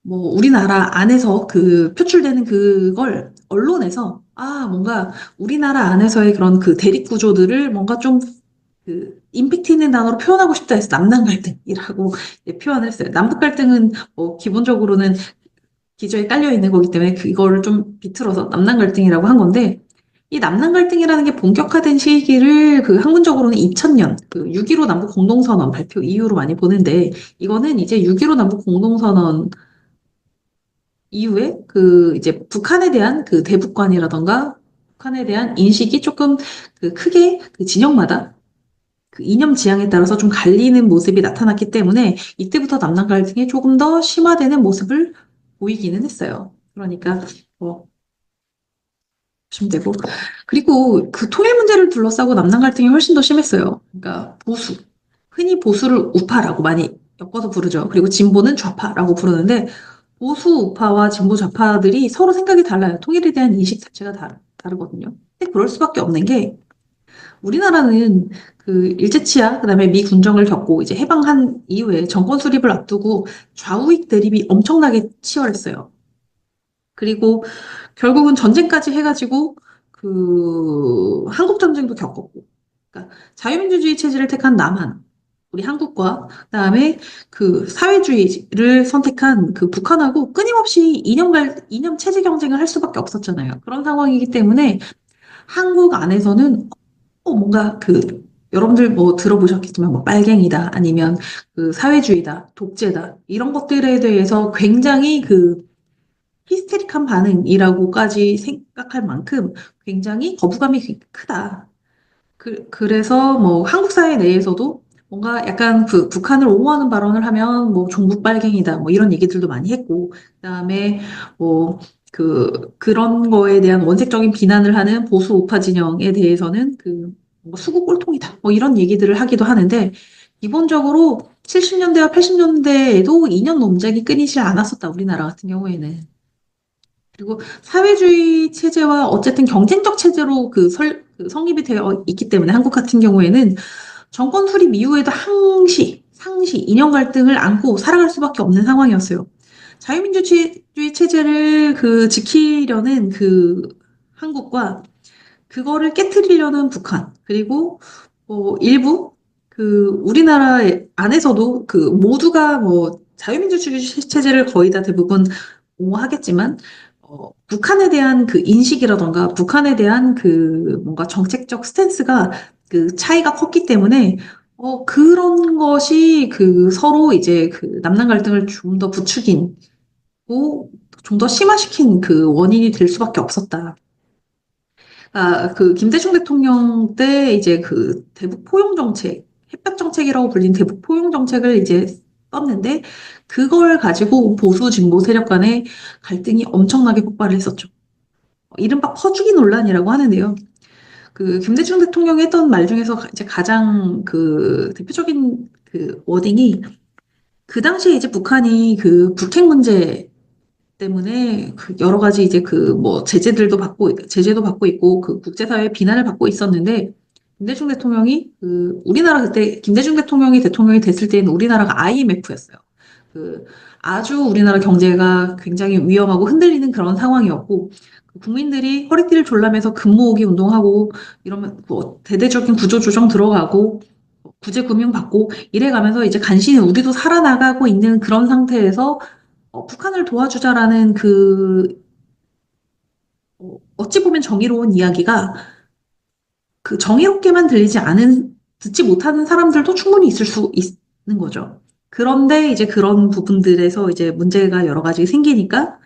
뭐 우리나라 안에서 그 표출되는 그걸 언론에서 뭔가 우리나라 안에서의 그런 그 대립 구조들을 뭔가 좀 임팩트 있는 단어로 표현하고 싶다 해서 남남 갈등이라고 표현을 했어요. 남북 갈등은 뭐 기본적으로는 기저에 깔려 있는 거기 때문에 그거를 좀 비틀어서 남남 갈등이라고 한 건데 이 남남 갈등이라는 게 본격화된 시기를 학문적으로는 2000년 6.15 남북 공동선언 발표 이후로 많이 보는데 이거는 이제 6.15 남북 공동선언 이후에 이제 북한에 대한 대북관이라던가 북한에 대한 인식이 조금 크게 진영마다 이념 지향에 따라서 좀 갈리는 모습이 나타났기 때문에 이때부터 남남 갈등이 조금 더 심화되는 모습을 보이기는 했어요. 그러니까 뭐 보시면 되고 그리고 통일 문제를 둘러싸고 남남 갈등이 훨씬 더 심했어요. 그러니까 흔히 보수를 우파라고 많이 엮어서 부르죠. 그리고 진보는 좌파라고 부르는데 보수 우파와 진보 좌파들이 서로 생각이 달라요. 통일에 대한 인식 자체가 다르거든요. 근데 그럴 수밖에 없는 게 우리나라는 일제치하, 그다음에 미 군정을 겪고 이제 해방한 이후에 정권 수립을 앞두고 좌우익 대립이 엄청나게 치열했어요. 그리고 결국은 전쟁까지 해가지고 한국 전쟁도 겪었고, 그러니까 자유민주주의 체제를 택한 남한, 우리 한국과 그다음에 사회주의를 선택한 북한하고 끊임없이 이념 체제 경쟁을 할 수밖에 없었잖아요. 그런 상황이기 때문에 한국 안에서는 뭔가 여러분들 뭐 들어보셨겠지만 뭐 빨갱이다 아니면 사회주의다 독재다 이런 것들에 대해서 굉장히 히스테릭한 반응이라고까지 생각할 만큼 굉장히 거부감이 크다. 그래서 뭐 한국 사회 내에서도 뭔가 약간 북한을 옹호하는 발언을 하면 뭐 종북 빨갱이다 뭐 이런 얘기들도 많이 했고 그다음에 뭐 그런 거에 대한 원색적인 비난을 하는 보수 우파 진영에 대해서는 뭐 수구 꼴통이다 뭐 이런 얘기들을 하기도 하는데 기본적으로 70년대와 80년대에도 이념 논쟁이 끊이질 않았었다 우리나라 같은 경우에는. 그리고 사회주의 체제와 어쨌든 경쟁적 체제로 성립이 되어 있기 때문에 한국 같은 경우에는 정권 수립 이후에도 상시, 이념 갈등을 안고 살아갈 수밖에 없는 상황이었어요. 자유민주주의 체제를 지키려는 한국과 그거를 깨트리려는 북한, 그리고 일부 우리나라 안에서도 모두가 뭐 자유민주주의 체제를 거의 다 대부분 옹호하겠지만 북한에 대한 인식이라던가 북한에 대한 뭔가 정책적 스탠스가 차이가 컸기 때문에 그런 것이 서로 이제 남남 갈등을 좀 더 부추긴 좀 더 심화시킨 원인이 될 수밖에 없었다. 김대중 대통령 때 이제 대북 포용 정책, 햇볕 정책이라고 불린 대북 포용 정책을 이제 썼는데 그걸 가지고 보수 진보 세력 간의 갈등이 엄청나게 폭발을 했었죠. 이른바 퍼주기 논란이라고 하는데요. 김대중 대통령이 했던 말 중에서 이제 가장 대표적인 워딩이 그 당시에 이제 북한이 북핵 문제 때문에 여러 가지 이제 뭐 제재도 받고 있고 국제사회의 비난을 받고 있었는데 김대중 대통령이 우리나라 그때 김대중 대통령이 됐을 때는 우리나라가 IMF였어요. 그 아주 우리나라 경제가 굉장히 위험하고 흔들리는 그런 상황이었고 그 국민들이 허리띠를 졸라매서 금모으기 운동하고 이러면 뭐 대대적인 구조조정 들어가고 구제금융 받고 이래가면서 이제 간신히 우리도 살아나가고 있는 그런 상태에서 북한을 도와주자라는 어찌 보면 정의로운 이야기가 그 정의롭게만 들리지 않은, 듣지 못하는 사람들도 충분히 있을 수 있는 거죠. 그런데 이제 그런 부분들에서 이제 문제가 여러 가지 생기니까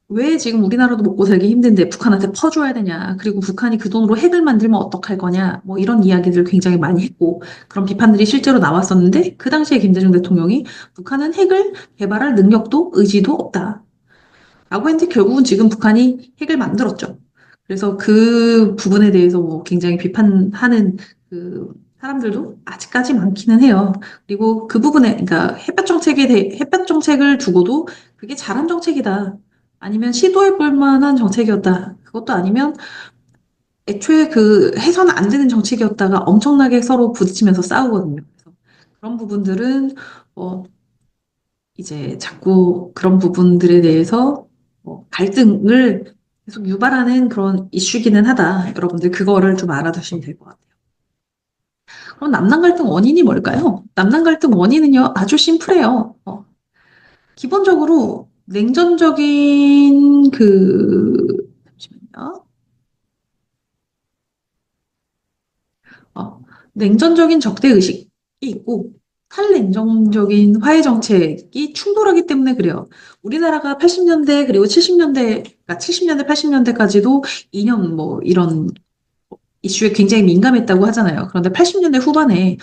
왜 지금 우리나라도 먹고 살기 힘든데 북한한테 퍼줘야 되냐. 그리고 북한이 그 돈으로 핵을 만들면 어떡할 거냐. 뭐 이런 이야기들을 굉장히 많이 했고 그런 비판들이 실제로 나왔었는데 그 당시에 김대중 대통령이 북한은 핵을 개발할 능력도 의지도 없다. 라고 했는데 결국은 지금 북한이 핵을 만들었죠. 그래서 그 부분에 대해서 뭐 굉장히 비판하는 그 사람들도 아직까지 많기는 해요. 그리고 그 부분에, 그러니까 햇볕 정책을 두고도 그게 잘한 정책이다. 아니면 시도해볼 만한 정책이었다. 그것도 아니면 애초에 그 해서는 안 되는 정책이었다가 엄청나게 서로 부딪히면서 싸우거든요. 그래서 그런 부분들은 어, 이제 자꾸 그런 부분들에 대해서 갈등을 계속 유발하는 그런 이슈기는 하다. 여러분들 그거를 좀 알아두시면 될 것 같아요. 그럼 남남 갈등 원인이 뭘까요? 남남 갈등 원인은요, 아주 심플해요. 기본적으로 냉전적인 잠시만요. 어, 냉전적인 적대 의식이 있고 탈냉정적인 화해 정책이 충돌하기 때문에 그래요. 우리나라가 80년대 그리고 70년대, 그러니까 70년대, 80년대까지도 이념 뭐 이런 이슈에 굉장히 민감했다고 하잖아요. 그런데 80년대 후반에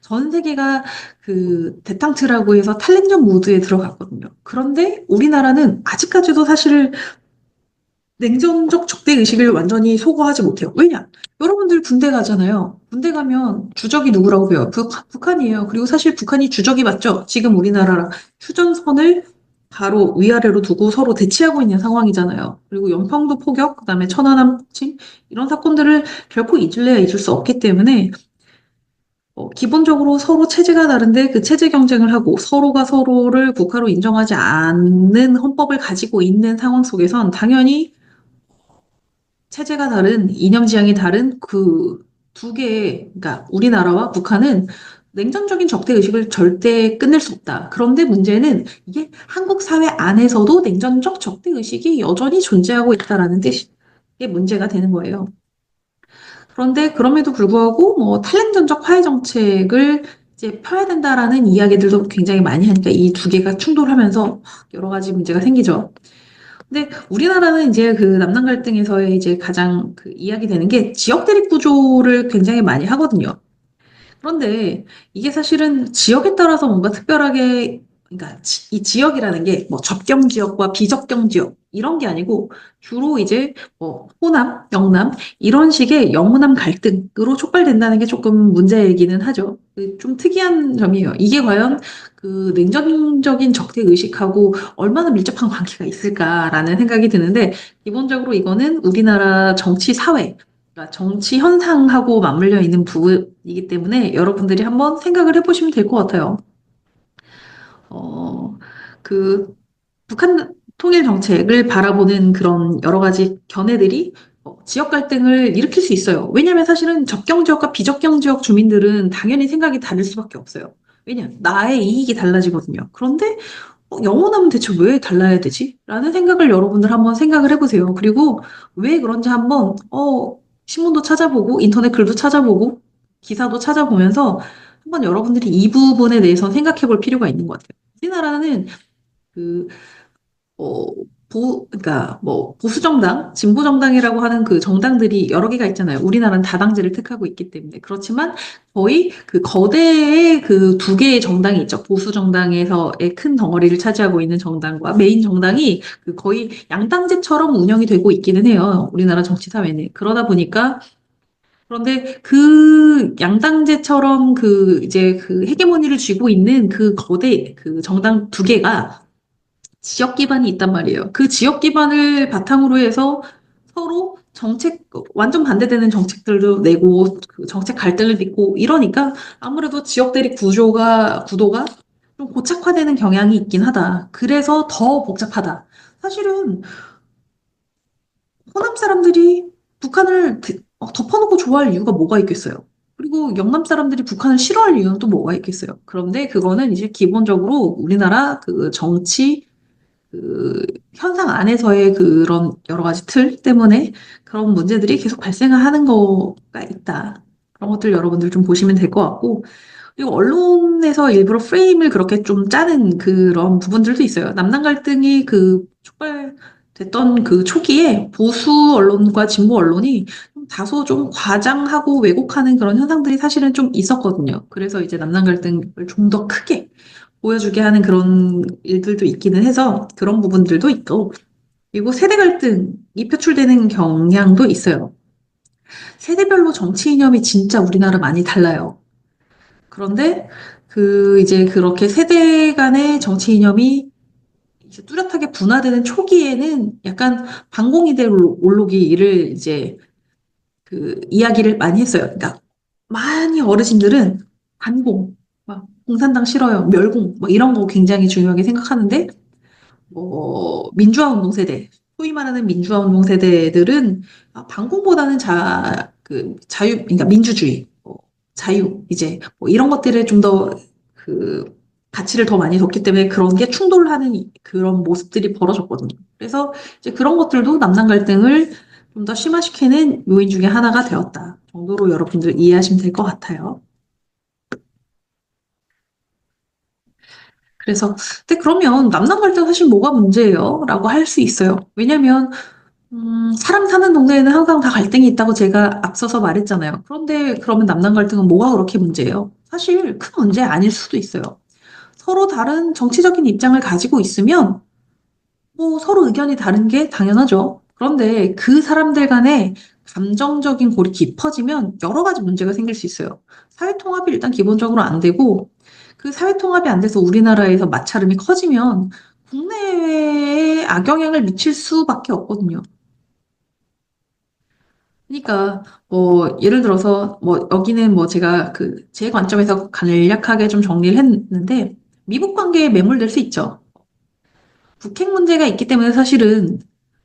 전 세계가 그 대탕트라고 해서 탈냉전 모드에 들어갔거든요. 그런데 우리나라는 아직까지도 사실 냉전적 적대 의식을 완전히 소거하지 못해요. 왜냐? 여러분들 군대 가잖아요. 군대 가면 주적이 누구라고 배워요? 북한이에요. 그리고 사실 북한이 주적이 맞죠? 지금 우리나라랑 휴전선을 바로 위아래로 두고 서로 대치하고 있는 상황이잖아요. 그리고 연평도 포격, 그다음에 천안함 폭침 이런 사건들을 결코 잊을래야 잊을 수 없기 때문에 기본적으로 서로 체제가 다른데 그 체제 경쟁을 하고 서로가 서로를 국가로 인정하지 않는 헌법을 가지고 있는 상황 속에선 당연히 체제가 다른, 이념 지향이 다른 그 두 개의, 그러니까 우리나라와 북한은 냉전적인 적대 의식을 절대 끝낼 수 없다. 그런데 문제는 이게 한국 사회 안에서도 냉전적 적대 의식이 여전히 존재하고 있다라는 뜻이 게 문제가 되는 거예요. 그런데 그럼에도 불구하고 뭐 탈냉전적 화해 정책을 이제 펴야 된다라는 이야기들도 굉장히 많이 하니까 이 두 개가 충돌하면서 여러 가지 문제가 생기죠. 근데 우리나라는 이제 그 남남 갈등에서의 이제 가장 그 이야기되는 게 지역 대립 구조를 굉장히 많이 하거든요. 그런데 이게 사실은 지역에 따라서 뭔가 특별하게, 그러니까 이 지역이라는 게 뭐 접경 지역과 비접경 지역 이런 게 아니고 주로 이제 뭐 호남, 영남 이런 식의 영호남 갈등으로 촉발된다는 게 조금 문제이기는 하죠. 그좀 특이한 점이에요. 이게 과연 그 냉전적인 적대 의식하고 얼마나 밀접한 관계가 있을까라는 생각이 드는데 기본적으로 이거는 우리나라 정치 사회 그러니까 정치 현상하고 맞물려 있는 부분이기 때문에 여러분들이 한번 생각을 해보시면 될 것 같아요. 어, 그 북한 통일 정책을 바라보는 그런 여러 가지 견해들이 지역 갈등을 일으킬 수 있어요. 왜냐하면 사실은 접경 지역과 비접경 지역 주민들은 당연히 생각이 다를 수밖에 없어요. 왜냐? 나의 이익이 달라지거든요. 그런데 영원하면 대체 왜 달라야 되지? 라는 생각을 여러분들 한번 생각을 해보세요. 그리고 왜 그런지 한번, 신문도 찾아보고, 인터넷 글도 찾아보고, 기사도 찾아보면서 한번 여러분들이 이 부분에 대해서 생각해 볼 필요가 있는 것 같아요. 우리나라는 그 어, 그러니까 뭐 보수정당, 진보정당이라고 하는 그 정당들이 여러 개가 있잖아요. 우리나라는 다당제를 택하고 있기 때문에. 그렇지만 거의 그 거대의 그 두 개의 정당이 있죠. 보수정당에서의 큰 덩어리를 차지하고 있는 정당과 메인 정당이 그 거의 양당제처럼 운영이 되고 있기는 해요. 우리나라 정치 사회는. 그러다 보니까 그런데 그 양당제처럼 그 이제 그 헤게모니를 쥐고 있는 그 거대 그 정당 두 개가 지역 기반이 있단 말이에요. 그 지역 기반을 바탕으로 해서 서로 완전 반대되는 정책들도 내고, 그 정책 갈등을 빚고, 이러니까 아무래도 지역 대립 구도가 좀 고착화되는 경향이 있긴 하다. 그래서 더 복잡하다. 사실은 호남 사람들이 북한을 덮어놓고 좋아할 이유가 뭐가 있겠어요? 그리고 영남 사람들이 북한을 싫어할 이유는 또 뭐가 있겠어요? 그런데 그거는 이제 기본적으로 우리나라 그 정치 그 현상 안에서의 그런 여러 가지 틀 때문에 그런 문제들이 계속 발생하는 거가 있다. 그런 것들 여러분들 좀 보시면 될 것 같고, 그리고 언론에서 일부러 프레임을 그렇게 좀 짜는 그런 부분들도 있어요. 남남 갈등이 그 촉발됐던 그 초기에 보수 언론과 진보 언론이 좀 다소 좀 과장하고 왜곡하는 그런 현상들이 사실은 좀 있었거든요. 그래서 이제 남남 갈등을 좀 더 크게 보여주게 하는 그런 일들도 있기는 해서 그런 부분들도 있고, 그리고 세대 갈등이 표출되는 경향도 있어요. 세대별로 정치 이념이 진짜 우리나라 많이 달라요. 그런데 그 이제 그렇게 세대 간의 정치 이념이 이제 뚜렷하게 분화되는 초기에는 약간 반공 이데올로기를 이제 그 이야기를 많이 했어요. 그러니까 많이 어르신들은 반공, 막 공산당 싫어요, 멸공, 뭐 이런 거 굉장히 중요하게 생각하는데 민주화 운동 세대, 소위 말하는 민주화 운동 세대들은 반공보다는 자유, 그러니까 민주주의, 자유, 이제 이런 것들에 좀 더 그 가치를 더 많이 뒀기 때문에 그런 게 충돌하는 그런 모습들이 벌어졌거든요. 그래서 이제 그런 것들도 남남 갈등을 좀 더 심화시키는 요인 중에 하나가 되었다 정도로 여러분들 이해하시면 될 것 같아요. 그래서, 근데 그러면 남남 갈등 사실 뭐가 문제예요? 라고 할 수 있어요. 왜냐면 사람 사는 동네에는 항상 다 갈등이 있다고 제가 앞서서 말했잖아요. 그런데 그러면 남남 갈등은 뭐가 그렇게 문제예요? 사실 큰 문제 아닐 수도 있어요. 서로 다른 정치적인 입장을 가지고 있으면 뭐 서로 의견이 다른 게 당연하죠. 그런데 그 사람들 간에 감정적인 골이 깊어지면 여러 가지 문제가 생길 수 있어요. 사회 통합이 일단 기본적으로 안 되고 그 사회 통합이 안 돼서 우리나라에서 마찰음이 커지면 국내에 악영향을 미칠 수밖에 없거든요. 그러니까 뭐 예를 들어서 뭐 여기는 뭐 제가 그 제 관점에서 간략하게 좀 정리를 했는데 미국 관계에 매몰될 수 있죠. 북핵 문제가 있기 때문에 사실은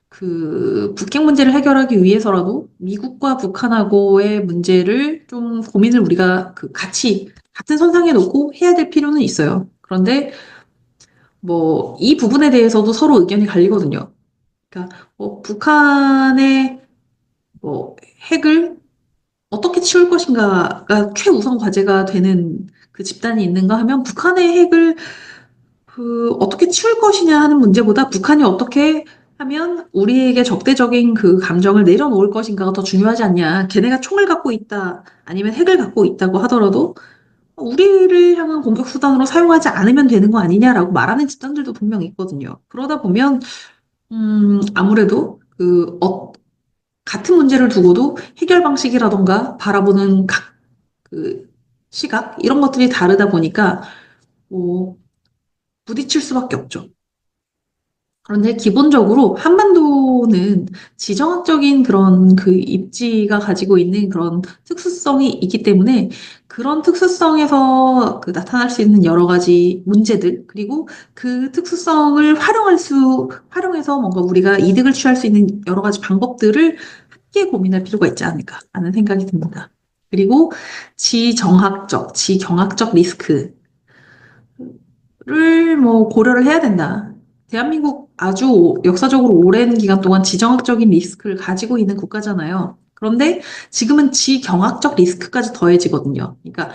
그 북핵 문제를 해결하기 위해서라도 미국과 북한하고의 문제를 좀 고민을 우리가 그 같이 같은 선상에 놓고 해야 될 필요는 있어요. 그런데 뭐 이 부분에 대해서도 서로 의견이 갈리거든요. 그러니까 뭐 북한의 뭐 핵을 어떻게 치울 것인가가 최우선 과제가 되는 그 집단이 있는가 하면 북한의 핵을 그 어떻게 치울 것이냐 하는 문제보다 북한이 어떻게 하면 우리에게 적대적인 그 감정을 내려놓을 것인가가 더 중요하지 않냐. 걔네가 총을 갖고 있다, 아니면 핵을 갖고 있다고 하더라도 우리를 향한 공격 수단으로 사용하지 않으면 되는 거 아니냐라고 말하는 집단들도 분명히 있거든요. 그러다 보면 아무래도 같은 문제를 두고도 해결 방식이라던가 바라보는 그 시각 이런 것들이 다르다 보니까 뭐 부딪힐 수밖에 없죠. 그런데 기본적으로 한반도는 지정학적인 그런 그 입지가 가지고 있는 그런 특수성이 있기 때문에 그런 특수성에서 그 나타날 수 있는 여러 가지 문제들, 그리고 그 특수성을 활용해서 뭔가 우리가 이득을 취할 수 있는 여러 가지 방법들을 함께 고민할 필요가 있지 않을까 하는 생각이 듭니다. 그리고 지경학적 리스크를 뭐 고려를 해야 된다. 대한민국 아주 역사적으로 오랜 기간 동안 지정학적인 리스크를 가지고 있는 국가잖아요. 그런데 지금은 지경학적 리스크까지 더해지거든요. 그러니까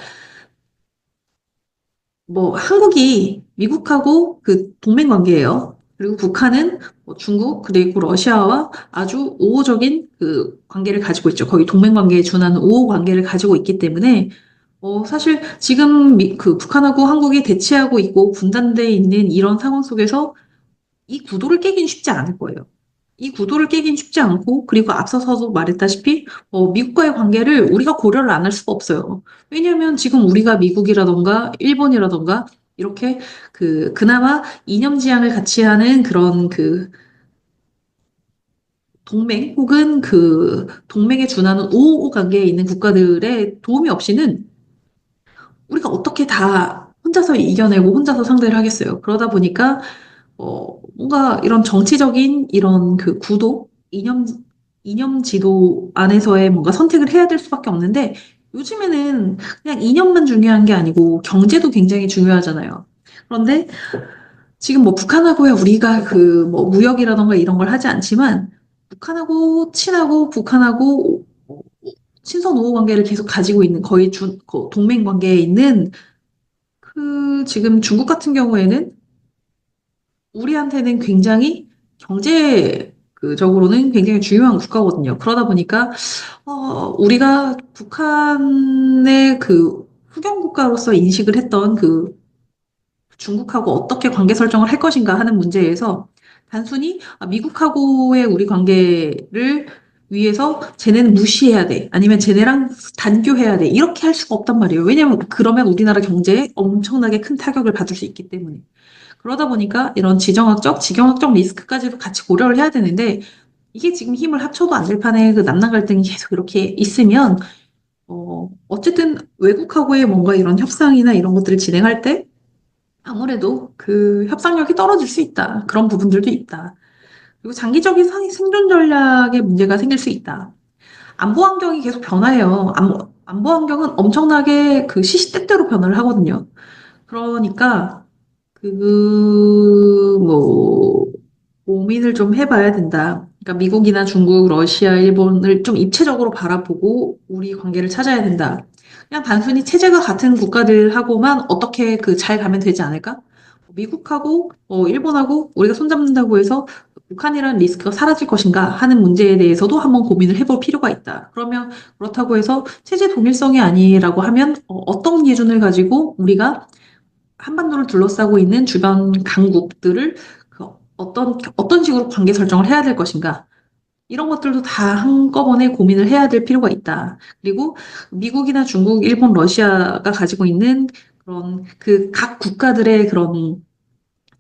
뭐 한국이 미국하고 그 동맹 관계예요. 그리고 북한은 뭐 중국 그리고 러시아와 아주 우호적인 그 관계를 가지고 있죠. 거의 동맹 관계에 준하는 우호 관계를 가지고 있기 때문에 사실 지금 그 북한하고 한국이 대치하고 있고 분단돼 있는 이런 상황 속에서 이 구도를 깨긴 쉽지 않을 거예요. 이 구도를 깨긴 쉽지 않고, 그리고 앞서서도 말했다시피, 미국과의 관계를 우리가 고려를 안 할 수가 없어요. 왜냐하면 지금 우리가 미국이라던가, 일본이라던가, 이렇게 그나마 이념지향을 같이 하는 그런 그 동맹, 혹은 그 동맹에 준하는 우호 관계에 있는 국가들의 도움이 없이는 우리가 어떻게 다 혼자서 이겨내고 혼자서 상대를 하겠어요. 그러다 보니까 뭔가 이런 정치적인 이런 그 구도, 이념 지도 안에서의 뭔가 선택을 해야 될 수밖에 없는데 요즘에는 그냥 이념만 중요한 게 아니고 경제도 굉장히 중요하잖아요. 그런데 지금 뭐 북한하고야 우리가 그 뭐 무역이라던가 이런 걸 하지 않지만 북한하고 친하고 북한하고 친선 우호 관계를 계속 가지고 있는 거의 동맹 관계에 있는 그 지금 중국 같은 경우에는 우리한테는 굉장히 적으로는 굉장히 중요한 국가거든요. 그러다 보니까 우리가 북한의 그 후경 국가로서 인식을 했던 그 중국하고 어떻게 관계 설정을 할 것인가 하는 문제에서 단순히 미국하고의 우리 관계를 위해서 쟤네는 무시해야 돼. 아니면 쟤네랑 단교해야 돼. 이렇게 할 수가 없단 말이에요. 왜냐면 그러면 우리나라 경제에 엄청나게 큰 타격을 받을 수 있기 때문에. 그러다 보니까 이런 지정학적, 지경학적 리스크까지도 같이 고려를 해야 되는데 이게 지금 힘을 합쳐도 안 될 판에 그 남남 갈등이 계속 이렇게 있으면 어쨌든 외국하고의 뭔가 이런 협상이나 이런 것들을 진행할 때 아무래도 그 협상력이 떨어질 수 있다. 그런 부분들도 있다. 그리고 장기적인 생존 전략에 문제가 생길 수 있다. 안보 환경이 계속 변화해요. 안보 환경은 엄청나게 그 시시때때로 변화를 하거든요. 그러니까 뭐 고민을 좀 해봐야 된다. 그러니까 미국이나 중국, 러시아, 일본을 좀 입체적으로 바라보고 우리 관계를 찾아야 된다. 그냥 단순히 체제가 같은 국가들하고만 어떻게 그 잘 가면 되지 않을까? 미국하고 일본하고 우리가 손잡는다고 해서 북한이라는 리스크가 사라질 것인가 하는 문제에 대해서도 한번 고민을 해볼 필요가 있다. 그러면 그렇다고 해서 체제 동일성이 아니라고 하면 어떤 기준을 가지고 우리가 한반도를 둘러싸고 있는 주변 강국들을 어떤 식으로 관계 설정을 해야 될 것인가. 이런 것들도 다 한꺼번에 고민을 해야 될 필요가 있다. 그리고 미국이나 중국, 일본, 러시아가 가지고 있는 그런 그 각 국가들의 그런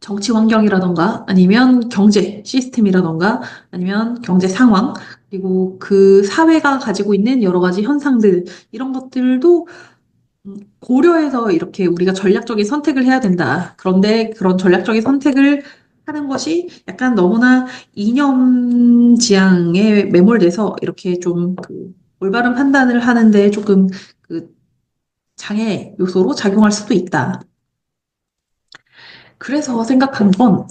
정치 환경이라던가 아니면 경제 시스템이라던가 아니면 경제 상황 그리고 그 사회가 가지고 있는 여러 가지 현상들 이런 것들도 고려해서 이렇게 우리가 전략적인 선택을 해야 된다. 그런데 그런 전략적인 선택을 하는 것이 약간 너무나 이념 지향에 매몰돼서 이렇게 좀 그 올바른 판단을 하는데 조금 그 장애 요소로 작용할 수도 있다. 그래서 생각한 건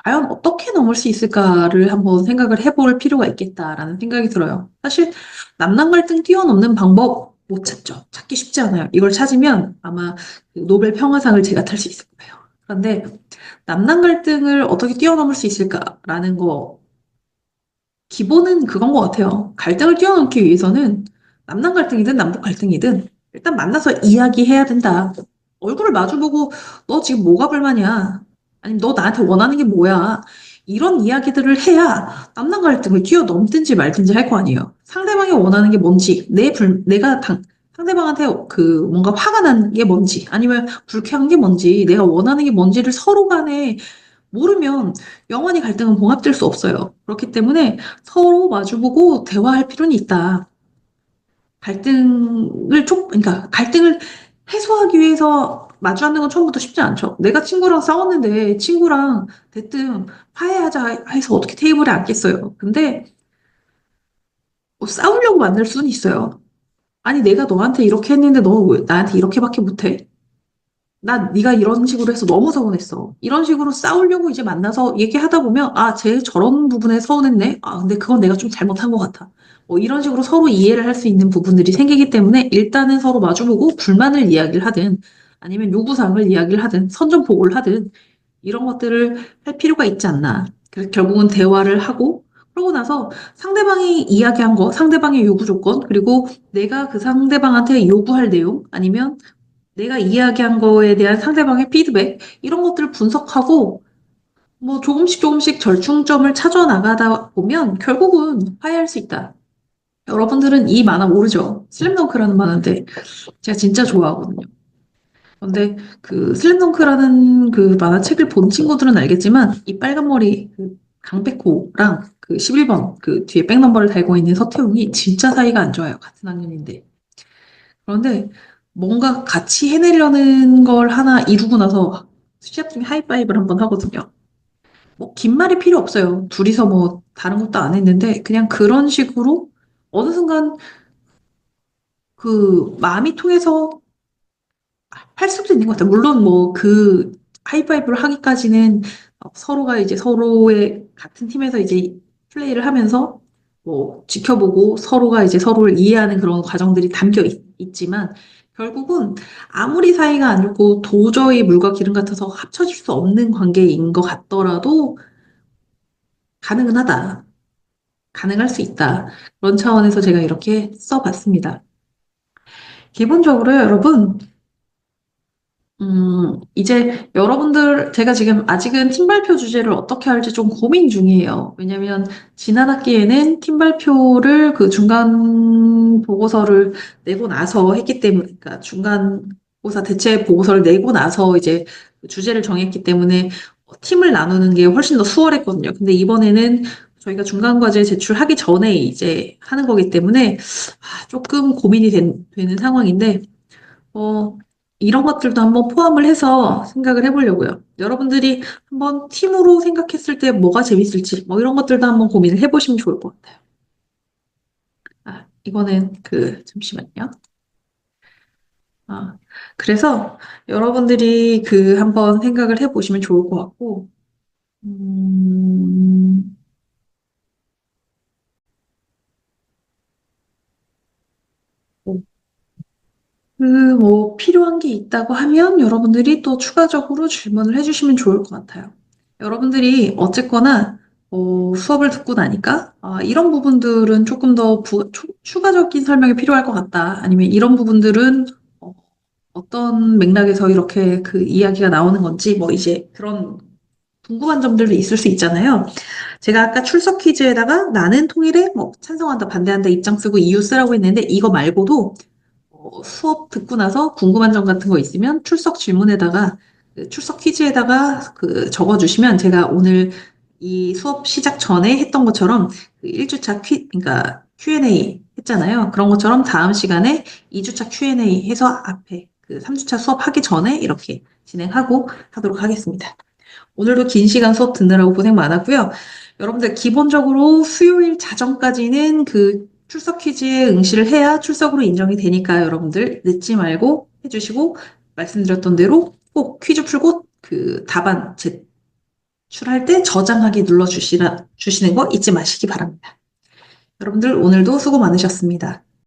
과연 어떻게 넘을 수 있을까를 한번 생각을 해볼 필요가 있겠다라는 생각이 들어요. 사실 남남 갈등 뛰어넘는 방법 못 찾죠. 찾기 쉽지 않아요. 이걸 찾으면 아마 그 노벨 평화상을 제가 탈 수 있을 거예요. 그런데 남남 갈등을 어떻게 뛰어넘을 수 있을까라는 거 기본은 그건 것 같아요. 갈등을 뛰어넘기 위해서는 남남 갈등이든 남북 갈등이든 일단 만나서 이야기해야 된다. 얼굴을 마주보고 너 지금 뭐가 불만이야? 아니면 너 나한테 원하는 게 뭐야? 이런 이야기들을 해야 남남 갈등을 뛰어넘든지 말든지 할 거 아니에요. 상대방이 원하는 게 뭔지, 상대방한테 그 뭔가 화가 난 게 뭔지, 아니면 불쾌한 게 뭔지, 내가 원하는 게 뭔지를 서로 간에 모르면 영원히 갈등은 봉합될 수 없어요. 그렇기 때문에 서로 마주보고 대화할 필요는 있다. 그러니까 갈등을 해소하기 위해서 마주 앉는 건 처음부터 쉽지 않죠. 내가 친구랑 싸웠는데 친구랑 대뜸 화해하자 해서 어떻게 테이블에 앉겠어요. 근데 뭐 싸우려고 만날 수는 있어요. 아니 내가 너한테 이렇게 했는데 너 왜 나한테 이렇게밖에 못해? 난 네가 이런 식으로 해서 너무 서운했어. 이런 식으로 싸우려고 이제 만나서 얘기하다 보면 쟤 저런 부분에 서운했네. 근데 그건 내가 좀 잘못한 것 같아. 뭐 이런 식으로 서로 이해를 할 수 있는 부분들이 생기기 때문에 일단은 서로 마주보고 불만을 이야기를 하든 아니면 요구사항을 이야기를 하든 선전포고를 하든 이런 것들을 할 필요가 있지 않나. 그래서 결국은 대화를 하고 그러고 나서 상대방이 이야기한 거, 상대방의 요구 조건, 그리고 내가 그 상대방한테 요구할 내용, 아니면 내가 이야기한 거에 대한 상대방의 피드백, 이런 것들을 분석하고, 뭐 조금씩 조금씩 절충점을 찾아 나가다 보면 결국은 화해할 수 있다. 여러분들은 이 만화 모르죠? 슬램덩크라는 만화인데 제가 진짜 좋아하거든요. 근데 그 슬램덩크라는 그 만화책을 본 친구들은 알겠지만 이 빨간 머리 그 강백호랑 그 11번 그 뒤에 백넘버를 달고 있는 서태웅이 진짜 사이가 안 좋아요. 같은 학년인데. 그런데 뭔가 같이 해내려는 걸 하나 이루고 나서 시합 중에 하이파이브를 한번 하거든요. 뭐, 긴 말이 필요 없어요. 둘이서 뭐, 다른 것도 안 했는데, 그냥 그런 식으로 어느 순간 그 마음이 통해서 할 수도 있는 것 같아요. 물론 뭐 그 하이파이브를 하기까지는 서로가 이제 서로의 같은 팀에서 이제 플레이를 하면서 뭐 지켜보고 서로가 이제 서로를 이해하는 그런 과정들이 담겨 있지만 결국은 아무리 사이가 안 좋고 도저히 물과 기름 같아서 합쳐질 수 없는 관계인 것 같더라도 가능은 하다. 가능할 수 있다. 그런 차원에서 제가 이렇게 써봤습니다. 기본적으로요, 여러분. 이제 여러분들, 제가 지금 아직은 팀 발표 주제를 어떻게 할지 좀 고민 중이에요. 왜냐면 지난 학기에는 팀 발표를 그 중간 보고서를 내고 나서 했기 때문에, 그러니까 중간고사 대체 보고서를 내고 나서 이제 그 주제를 정했기 때문에 팀을 나누는 게 훨씬 더 수월했거든요. 근데 이번에는 저희가 중간과제 제출하기 전에 이제 하는 거기 때문에 조금 고민이 되는 상황인데, 어, 이런 것들도 한번 포함을 해서 생각을 해보려고요. 여러분들이 한번 팀으로 생각했을 때 뭐가 재밌을지, 뭐 이런 것들도 한번 고민을 해보시면 좋을 것 같아요. 이거는 잠시만요. 아, 그래서 여러분들이 한번 생각을 해보시면 좋을 것 같고, 음, 뭐, 필요한 게 있다고 하면 여러분들이 또 추가적으로 질문을 해주시면 좋을 것 같아요. 여러분들이 어쨌거나 수업을 듣고 나니까 이런 부분들은 조금 더 추가적인 설명이 필요할 것 같다. 아니면 이런 부분들은 어, 어떤 맥락에서 이렇게 그 이야기가 나오는 건지 뭐 이제 그런 궁금한 점들도 있을 수 있잖아요. 제가 아까 출석 퀴즈에다가 나는 통일에 뭐 찬성한다, 반대한다 입장 쓰고 이유 쓰라고 했는데 이거 말고도 수업 듣고 나서 궁금한 점 같은 거 있으면 출석 질문에다가 출석 퀴즈에다가 적어주시면 제가 오늘 이 수업 시작 전에 했던 것처럼 1주차 그러니까 Q&A 했잖아요. 그런 것처럼 다음 시간에 2주차 Q&A 해서 앞에 3주차 수업 하기 전에 이렇게 진행하고 하도록 하겠습니다. 오늘도 긴 시간 수업 듣느라고 고생 많았고요. 여러분들 기본적으로 수요일 자정까지는 출석 퀴즈에 응시를 해야 출석으로 인정이 되니까 여러분들 늦지 말고 해주시고 말씀드렸던 대로 꼭 퀴즈 풀고 답안 제출할 때 저장하기 주시는 거 잊지 마시기 바랍니다. 여러분들 오늘도 수고 많으셨습니다.